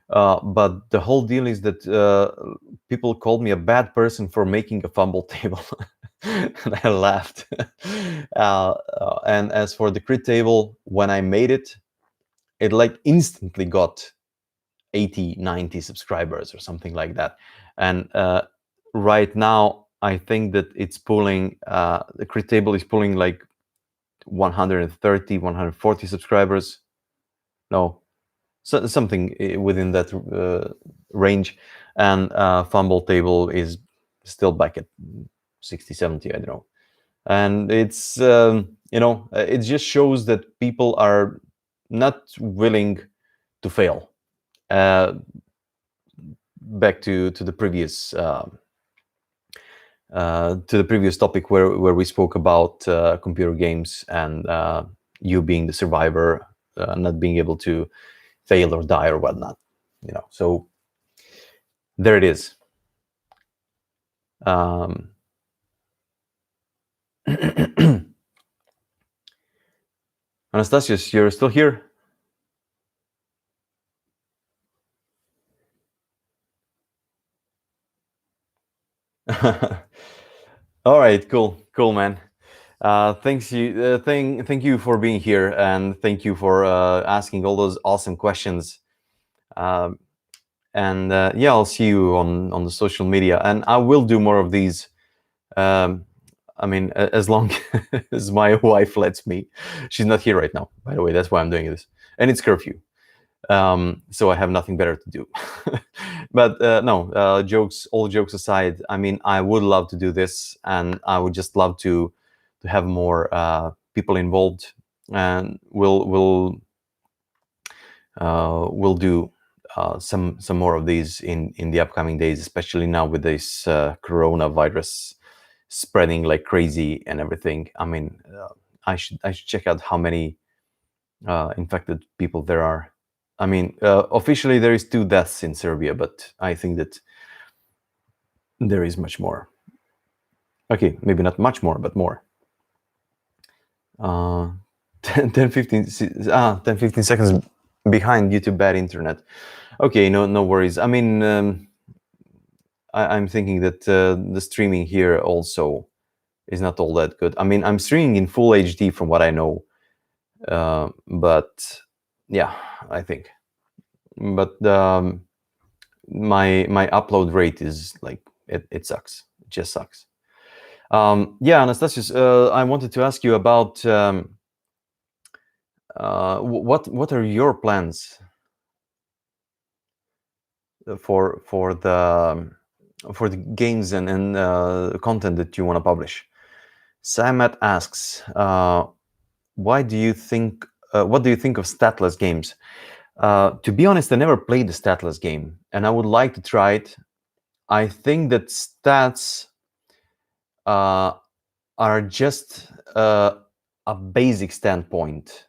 But the whole deal is that people called me a bad person for making a fumble table. And I laughed. And as for the crit table, when I made it, it like instantly got 80, 90 subscribers or something like that. And right now, I think that it's pulling, the crit table is pulling like 130, 140 subscribers. No, so something within that range. And fumble table is still back at 60, 70, I don't know. And it's, it just shows that people are not willing to fail. back to the previous topic where we spoke about computer games and you being the survivor, not being able to fail or die or whatnot. So there it is. Anastasius, you're still here? All right, cool, man. Thank you for being here, and thank you for asking all those awesome questions. And yeah, I'll see you on the social media, and I will do more of these. I mean, as long as my wife lets me. She's not here right now, by the way. That's why I'm doing this, and it's curfew, so I have nothing better to do. But no, all jokes aside, I mean, I would love to do this, and I would just love to have more people involved, and we'll do some more of these in the upcoming days, especially now with this coronavirus spreading like crazy and everything. I mean, I should check out how many infected people there are. I mean, officially there is 2 deaths in Serbia, but I think that there is much more. Okay, maybe not much more, but more. 10 15 seconds behind due to bad internet. Okay, no worries. I mean, I'm thinking that the streaming here also is not all that good. I mean, I'm streaming in full HD from what I know, but yeah, I think. But my upload rate is like it sucks. It just sucks. Yeah, Anastasius, I wanted to ask you about what are your plans for the games and content that you want to publish. Samat asks, what do you think of statless games? To be honest, I never played the statless game, and I would like to try it. I think that stats are just a basic standpoint.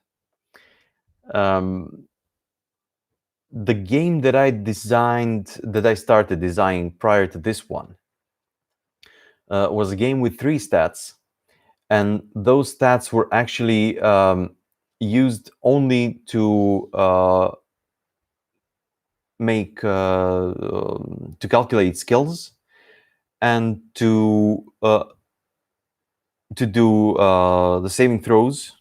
The game that I started designing prior to this one was a game with 3 stats, and those stats were actually used only to to calculate skills and to do the saving throws.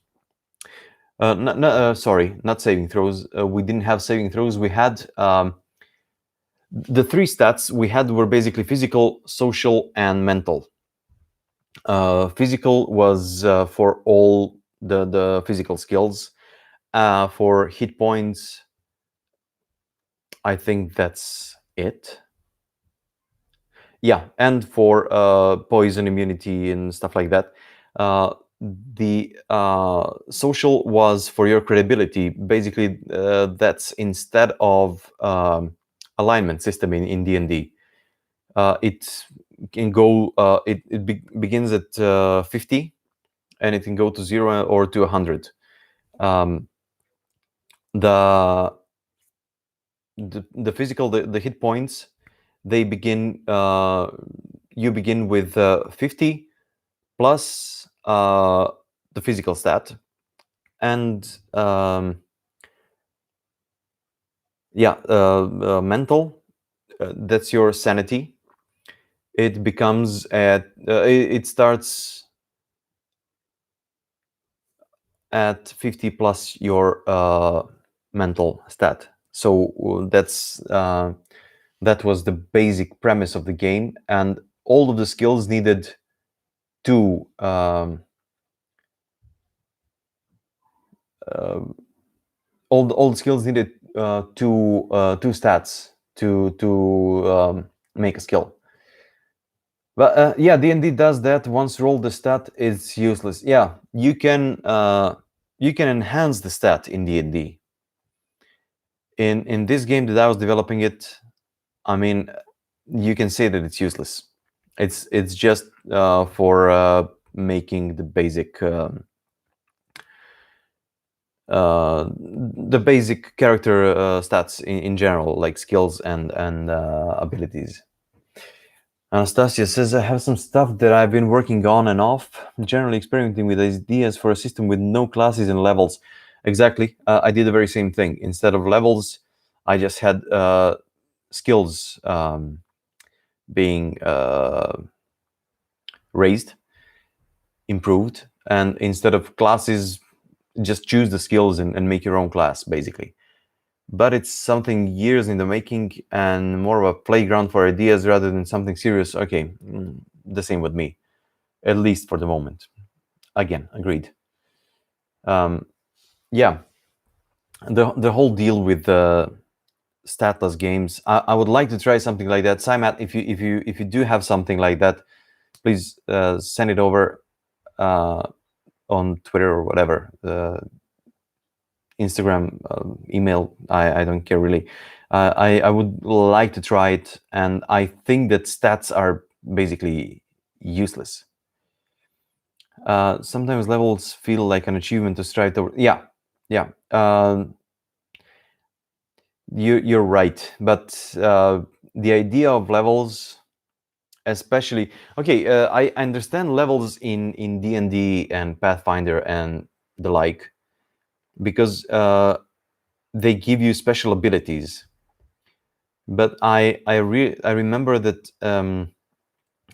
Sorry, not saving throws. We didn't have saving throws. We had the 3 stats we had were basically physical, social, and mental. Physical was for all the physical skills. For hit points, I think that's it. Yeah, and for poison immunity and stuff like that. The social was for your credibility. Basically, that's instead of alignment system in D&D. It can go. It begins at 50, and it can go to 0 or to 100. The physical, the hit points, they begin. You begin with 50 plus the physical stat, and mental. That's your sanity. It becomes it starts at 50 plus your mental stat. So that was the basic premise of the game, and all of the skills needed two all the skills needed two stats to make a skill. But yeah, D&D does that. Once roll the stat, it's useless. Yeah, you can enhance the stat in D&D. In this game that I was developing it, I mean, you can say that it's useless. It's just for making the basic character stats in general, like skills and abilities. Anastasia says, I have some stuff that I've been working on and off, generally experimenting with ideas for a system with no classes and levels. Exactly. I did the very same thing. Instead of levels, I just had skills being raised, improved, and instead of classes, just choose the skills and make your own class, basically. But it's something years in the making and more of a playground for ideas rather than something serious. Okay, the same with me, at least for the moment. Again, agreed. Yeah, the whole deal with the statless games. I would like to try something like that. Simat, if you do have something like that, please send it over on Twitter or whatever. Instagram, email, I don't care really. I would like to try it, and I think that stats are basically useless. Sometimes levels feel like an achievement to strive toward. Yeah. You're right, but the idea of levels, especially I understand levels in D&D and Pathfinder and the like, because they give you special abilities. But I remember that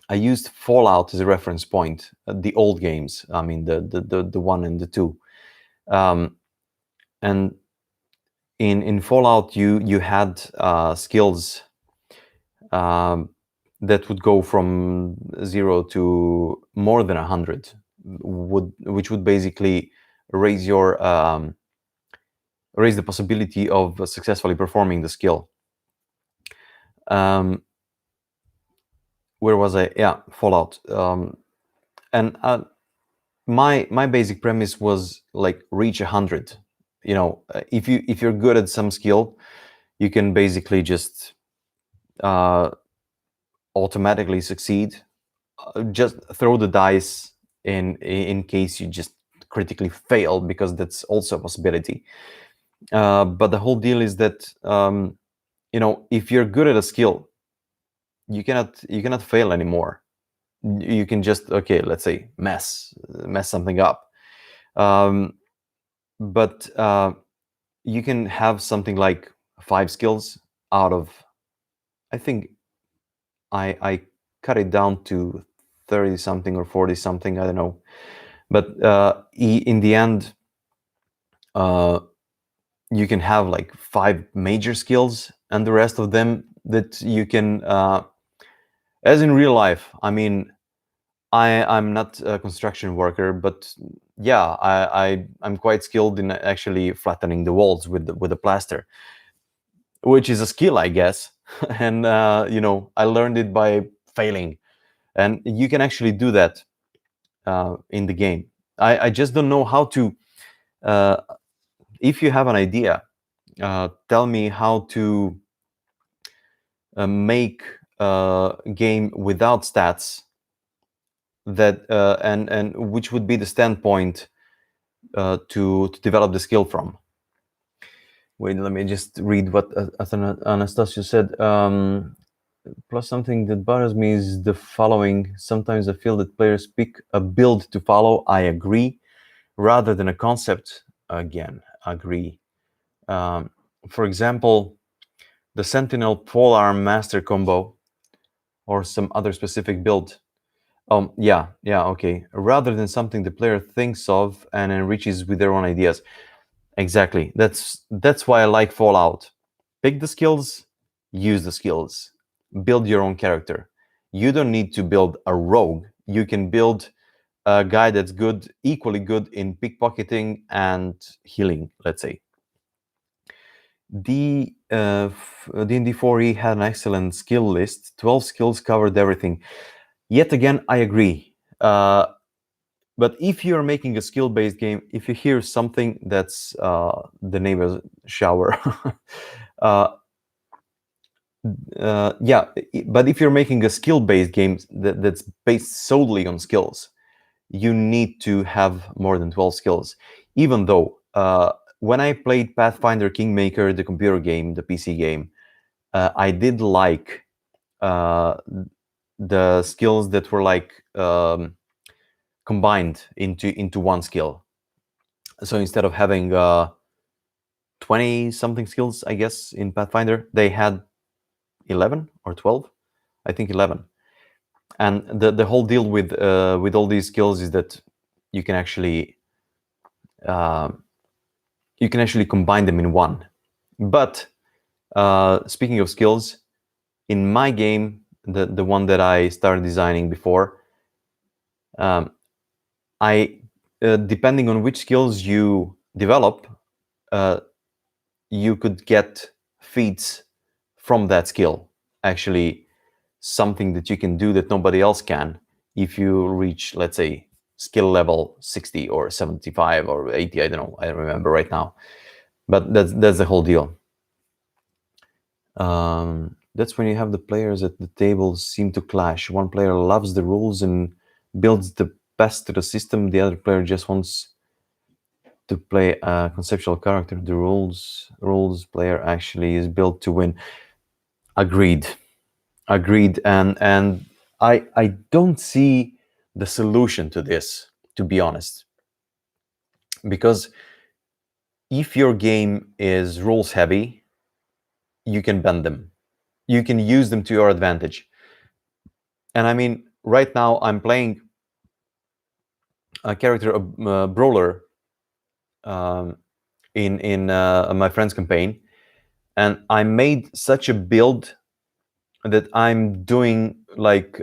I used Fallout as a reference point, the old games. I mean the 1 and the 2, and in Fallout you had skills that would go from 0 to more than 100, which would basically raise your raise the possibility of successfully performing the skill. Where was I? Yeah, Fallout. And my basic premise was like reach 100. If you're good at some skill, you can basically just automatically succeed. Just throw the dice in case you just critically fail, because that's also a possibility. But the whole deal is that if you're good at a skill, you cannot fail anymore. You can just, let's say, mess something up, but you can have something like 5 skills out of, I think I cut it down to 30 something or 40 something, I don't know. But in the end, you can have like 5 major skills, and the rest of them that you can, as in real life. I mean, I'm not a construction worker, but yeah, I'm quite skilled in actually flattening the walls with the plaster, which is a skill, I guess. And I learned it by failing, and you can actually do that in the game. I just don't know how to. If you have an idea, tell me how to make a game without stats, that and which would be the standpoint to develop the skill from. Wait, let me just read what Anastasia said. Plus, something that bothers me is the following. Sometimes I feel that players pick a build to follow. I agree, rather than a concept. Again, agree. For example, the Sentinel Polearm Master combo, or some other specific build. Yeah, okay. Rather than something the player thinks of and enriches with their own ideas. Exactly. That's why I like Fallout. Pick the skills, use the skills, build your own character. You don't need to build a rogue. You can build a guy that's good, equally good in pickpocketing and healing, let's say. D&D 4e had an excellent skill list. 12 skills covered everything. Yet again, I agree. But if you're making a skill-based game, if you hear something that's the neighbor's shower, Yeah, but if you're making a skill-based game that's based solely on skills, you need to have more than 12 skills. Even though when I played Pathfinder Kingmaker, the computer game, the PC game, I did like the skills that were like combined into one skill. So instead of having 20 something skills, I guess, in Pathfinder, they had 11 or 12. I think 11. And the whole deal with all these skills is that you can actually uh, combine them in one. But speaking of skills, in my game, the one that I started designing before, I depending on which skills you develop, you could get feats from that skill. Actually, something that you can do that nobody else can if you reach, let's say, skill level 60 or 75 or 80. I don't know. I don't remember right now. But that's the whole deal. That's when you have the players at the table seem to clash. One player loves the rules and builds the best to the system. The other player just wants to play a conceptual character. The rules player actually is built to win. Agreed. And I don't see the solution to this, to be honest, because if your game is rules heavy, you can bend them, you can use them to your advantage. And I mean, right now I'm playing a character, a brawler, in my friend's campaign, and I made such a build that I'm doing like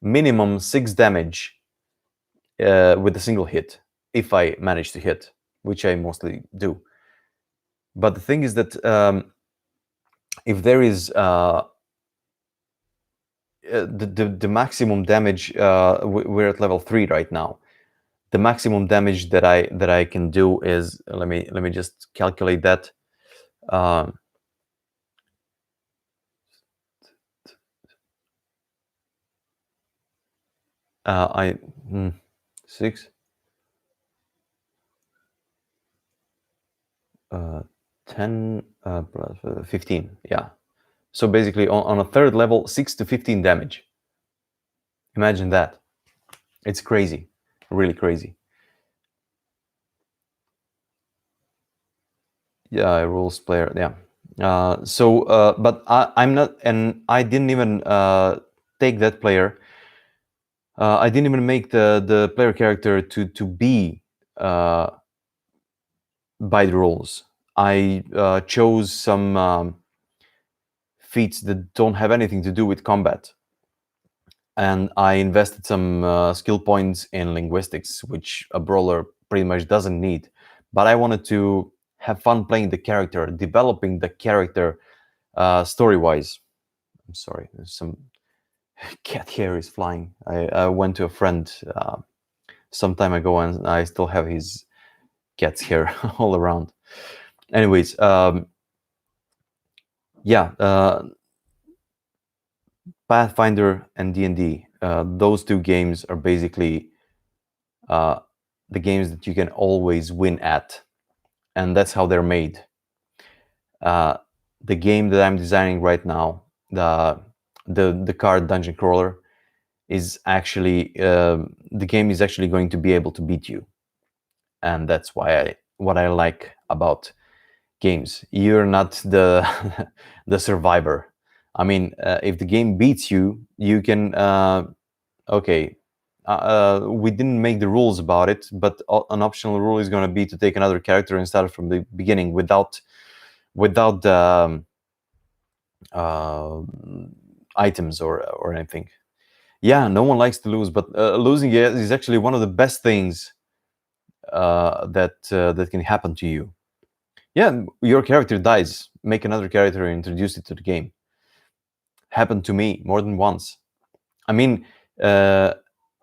minimum 6 damage with a single hit, if I manage to hit, which I mostly do. But the thing is that if there is the maximum damage, we're at level 3 right now. The maximum damage that I can do is, let me just calculate that. I 6 10 plus 15, yeah. So basically on a third level, 6 to 15 damage. Imagine that. It's crazy, really crazy. Yeah, rules player, yeah. But I'm not, and I didn't even take that player. I didn't even make the player character to be by the rules. I chose some feats that don't have anything to do with combat, and I invested some skill points in linguistics, which a brawler pretty much doesn't need. But I wanted to have fun playing the character, developing the character story-wise. I'm sorry, there's some cat hair is flying. I went to a friend some time ago, and I still have his cat's hair all around. Anyways, yeah, Pathfinder and D&D, those two games are basically the games that you can always win at, and that's how they're made. The game that I'm designing right now, the card dungeon crawler, is actually the game is actually going to be able to beat you, and that's what I like about games. You're not the the survivor. I mean, if the game beats you, you can okay. We didn't make the rules about it, but an optional rule is going to be to take another character and start from the beginning without uh, items or anything. Yeah, no one likes to lose, but losing is actually one of the best things that can happen to you. Yeah, your character dies. Make another character and introduce it to the game. Happened to me more than once. I mean, I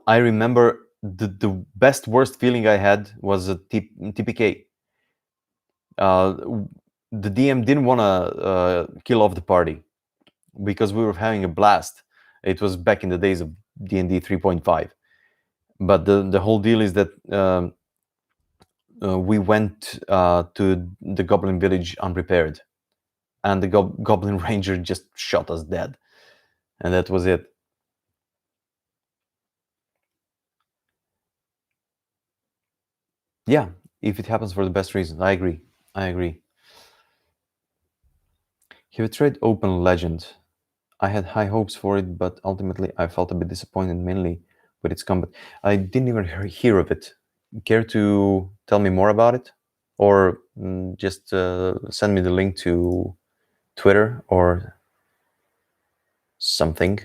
remember the best worst feeling I had was a TPK. The DM didn't want to kill off the party. because we were having a blast. It was back in the days of D&D 3.5. But the whole deal is that we went to the Goblin Village unprepared, and the Goblin Ranger just shot us dead, and that was it. Yeah, if it happens for the best reason, I agree. Have you tried Open Legend? I had high hopes for it, but ultimately I felt a bit disappointed, mainly with its combat. I didn't even hear of it. Care to tell me more about it? Or just send me the link to Twitter or something.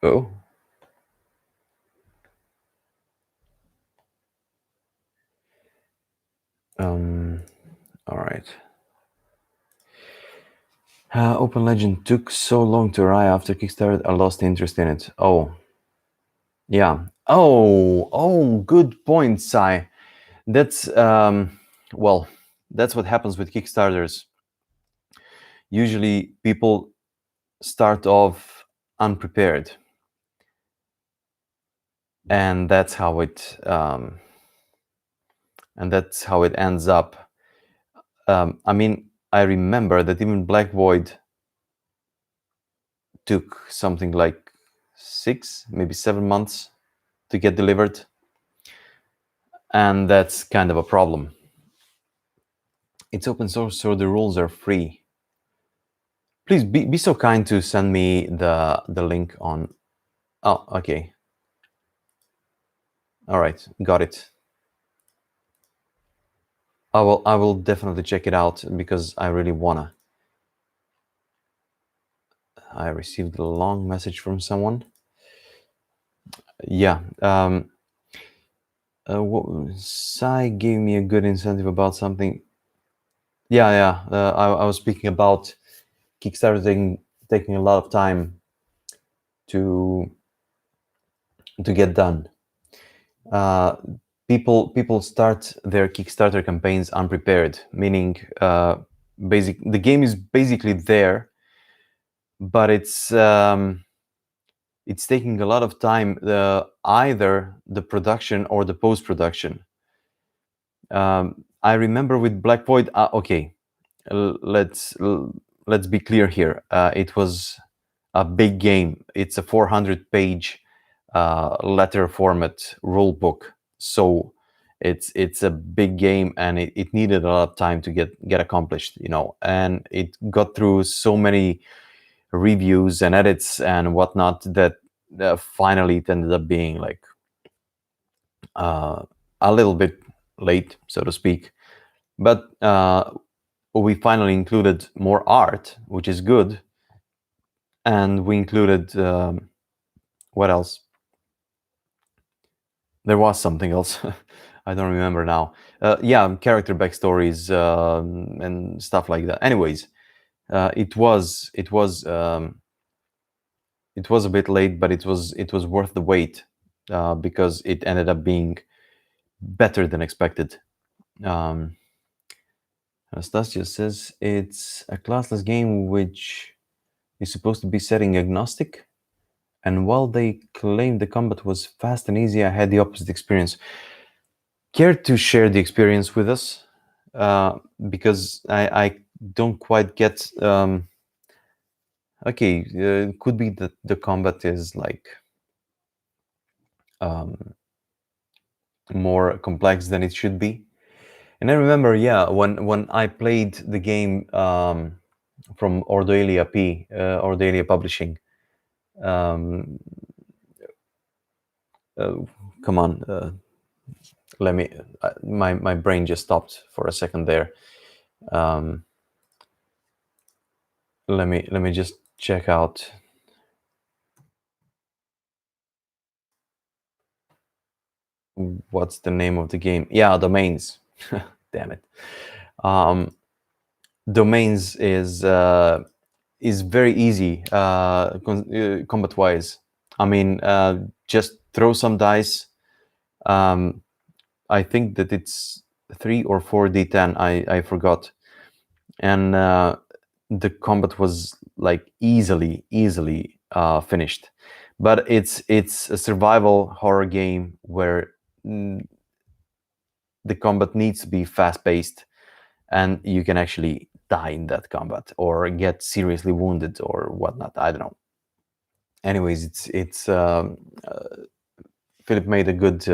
Oh. All right. Open Legend took so long to arrive after Kickstarter, I lost interest in it. Oh. Yeah. Oh, good point, Sai. That's, well, that's what happens with Kickstarters. Usually people start off unprepared. And that's how it ends up. I mean, I remember that even Black Void took something like 6, maybe 7 months to get delivered, and that's kind of a problem. It's open source, so the rules are free. Please be so kind to send me the link on. Oh, okay. All right, got it. I will definitely check it out because I really wanna. I received a long message from someone. Yeah. Sai gave me a good incentive about something. Yeah. I was speaking about Kickstarter taking a lot of time to get done. People start their Kickstarter campaigns unprepared, meaning the game is basically there, but it's taking a lot of time, either the production or the post-production. I remember with Black Void. Okay, let's be clear here. It was a big game. It's a 400-page letter format rule book, so it's a big game, and it needed a lot of time to get accomplished. And it got through so many reviews and edits and whatnot that finally it ended up being like a little bit late, so to speak. But we finally included more art, which is good, and we included what else? There was something else. I don't remember now. Yeah, character backstories and stuff like that. Anyways, it was a bit late, but it was worth the wait because it ended up being better than expected. Anastasia says it's a classless game which is supposed to be setting agnostic, and while they claim the combat was fast and easy, I had the opposite experience. Care to share the experience with us? Because I don't quite get. Okay, could be that the combat is like more complex than it should be. And I remember, yeah, when I played the game from Ordoelia Publishing. Come on, let me. My brain just stopped for a second there. Let me just check out. What's the name of the game? Yeah, Domains. Damn it. Domains is is very easy combat wise. I mean, just throw some dice. I think that it's 3 or 4d10. I forgot, and the combat was like easily finished. But it's a survival horror game where the combat needs to be fast paced, and you can actually die in that combat or get seriously wounded or whatnot. I don't know. Anyways, it's Philip made a good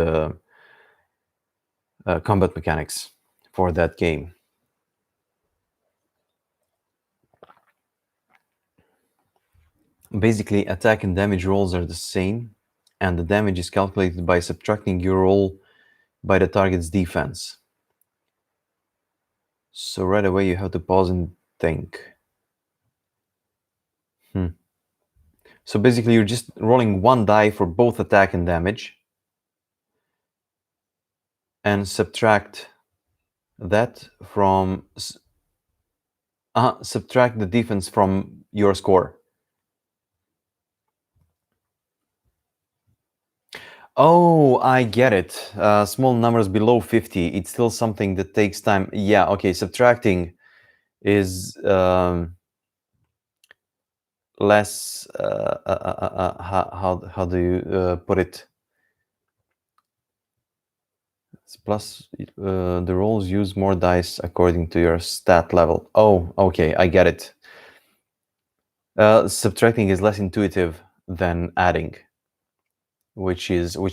combat mechanics for that game. Basically, attack and damage rolls are the same, and the damage is calculated by subtracting your roll by the target's defense. So right away you have to pause and think. So basically you're just rolling one die for both attack and damage, and subtract that from subtract the defense from your score. Oh, I get it. Small numbers below 50. It's still something that takes time. Yeah, okay. Subtracting is less. How do you put it? It's plus the rolls use more dice according to your stat level. Oh, okay. I get it. Subtracting is less intuitive than adding, which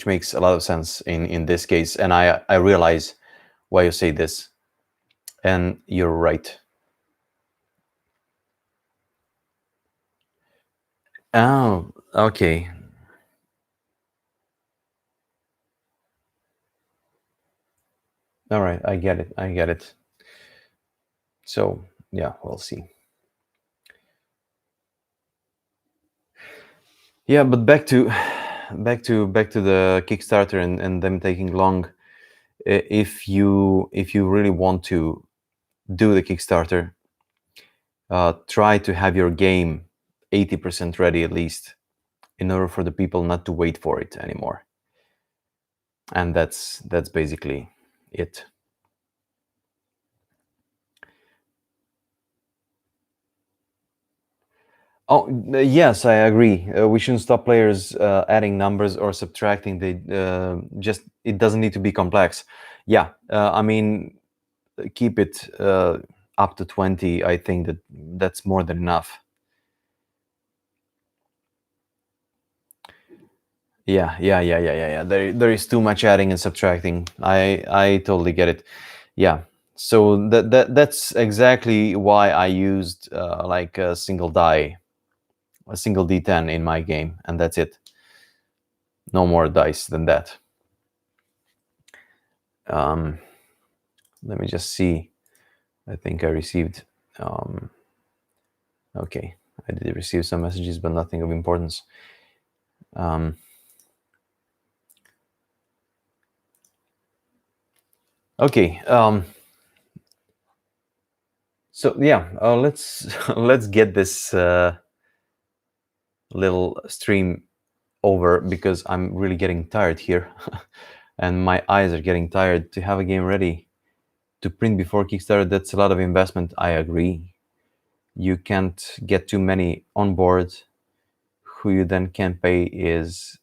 makes a lot of sense in this case, and I realize why you say this, and you're right. Oh, okay. All right, I get it. So yeah, we'll see. Yeah, but back to the Kickstarter and them taking long. If you really want to do the Kickstarter, try to have your game 80% ready at least, in order for the people not to wait for it anymore. And that's basically it. Oh, yes, I agree. We shouldn't stop players adding numbers or subtracting. They just, it doesn't need to be complex. Yeah, I mean, keep it up to 20. I think that's more than enough. Yeah. There is too much adding and subtracting. I totally get it. Yeah. So that's exactly why I used like a single die, a single D10 in my game, and that's it. No more dice than that. Let me just see. I think I received. Okay, I did receive some messages, but nothing of importance. Okay. So yeah, let's get this little stream over, because I'm really getting tired here, and my eyes are getting tired. To have a game ready to print before Kickstarter, that's a lot of investment. I agree. You can't get too many on board. Who you then can't pay is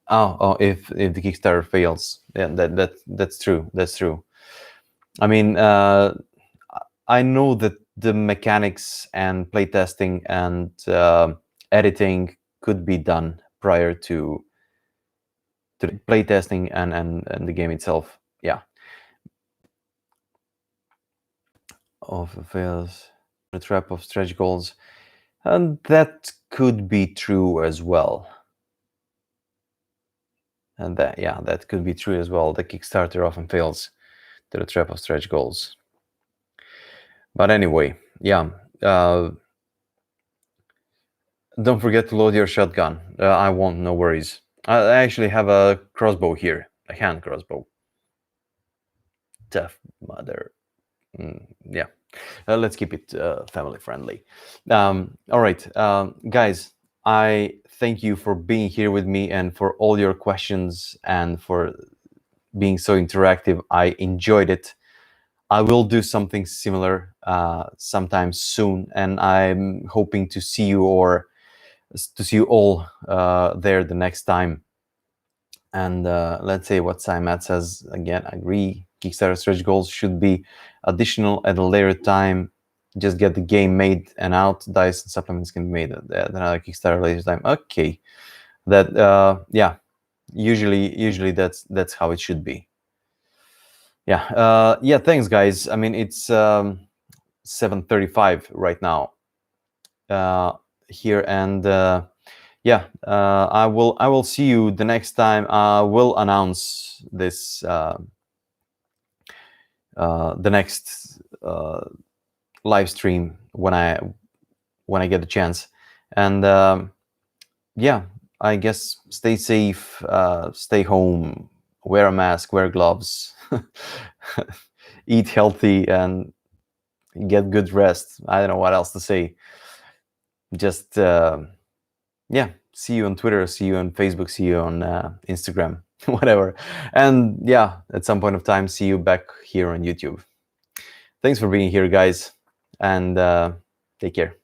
if the Kickstarter fails. Yeah, that's true. That's true. I mean, I know that the mechanics and playtesting and editing could be done prior to the playtesting and the game itself. Yeah. Of fails, the trap of stretch goals, and that could be true as well. And that could be true as well. The Kickstarter often fails to the trap of stretch goals. But anyway, yeah. Don't forget to load your shotgun. I won't, no worries. I actually have a crossbow here, a hand crossbow. Tough mother. Yeah. Let's keep it family friendly. All right, guys, I thank you for being here with me and for all your questions and for being so interactive. I enjoyed it. I will do something similar sometime soon, and I'm hoping to see you all there the next time. And let's say what Matt says again. Agree. Kickstarter stretch goals should be additional at a later time. Just get the game made and out. Dice and supplements can be made at another Kickstarter later time. Okay, that yeah. Usually that's how it should be. Yeah. Yeah. Thanks, guys. I mean, it's 7:35 right now here, and yeah, I will see you the next time. I will announce this the next live stream when I get the chance. And yeah, I guess stay safe, stay home, wear a mask, wear gloves, eat healthy, and get good rest. I don't know what else to say. Just yeah, see you on Twitter, see you on Facebook, see you on Instagram, whatever. And yeah, at some point of time, see you back here on YouTube. Thanks for being here, guys, and take care.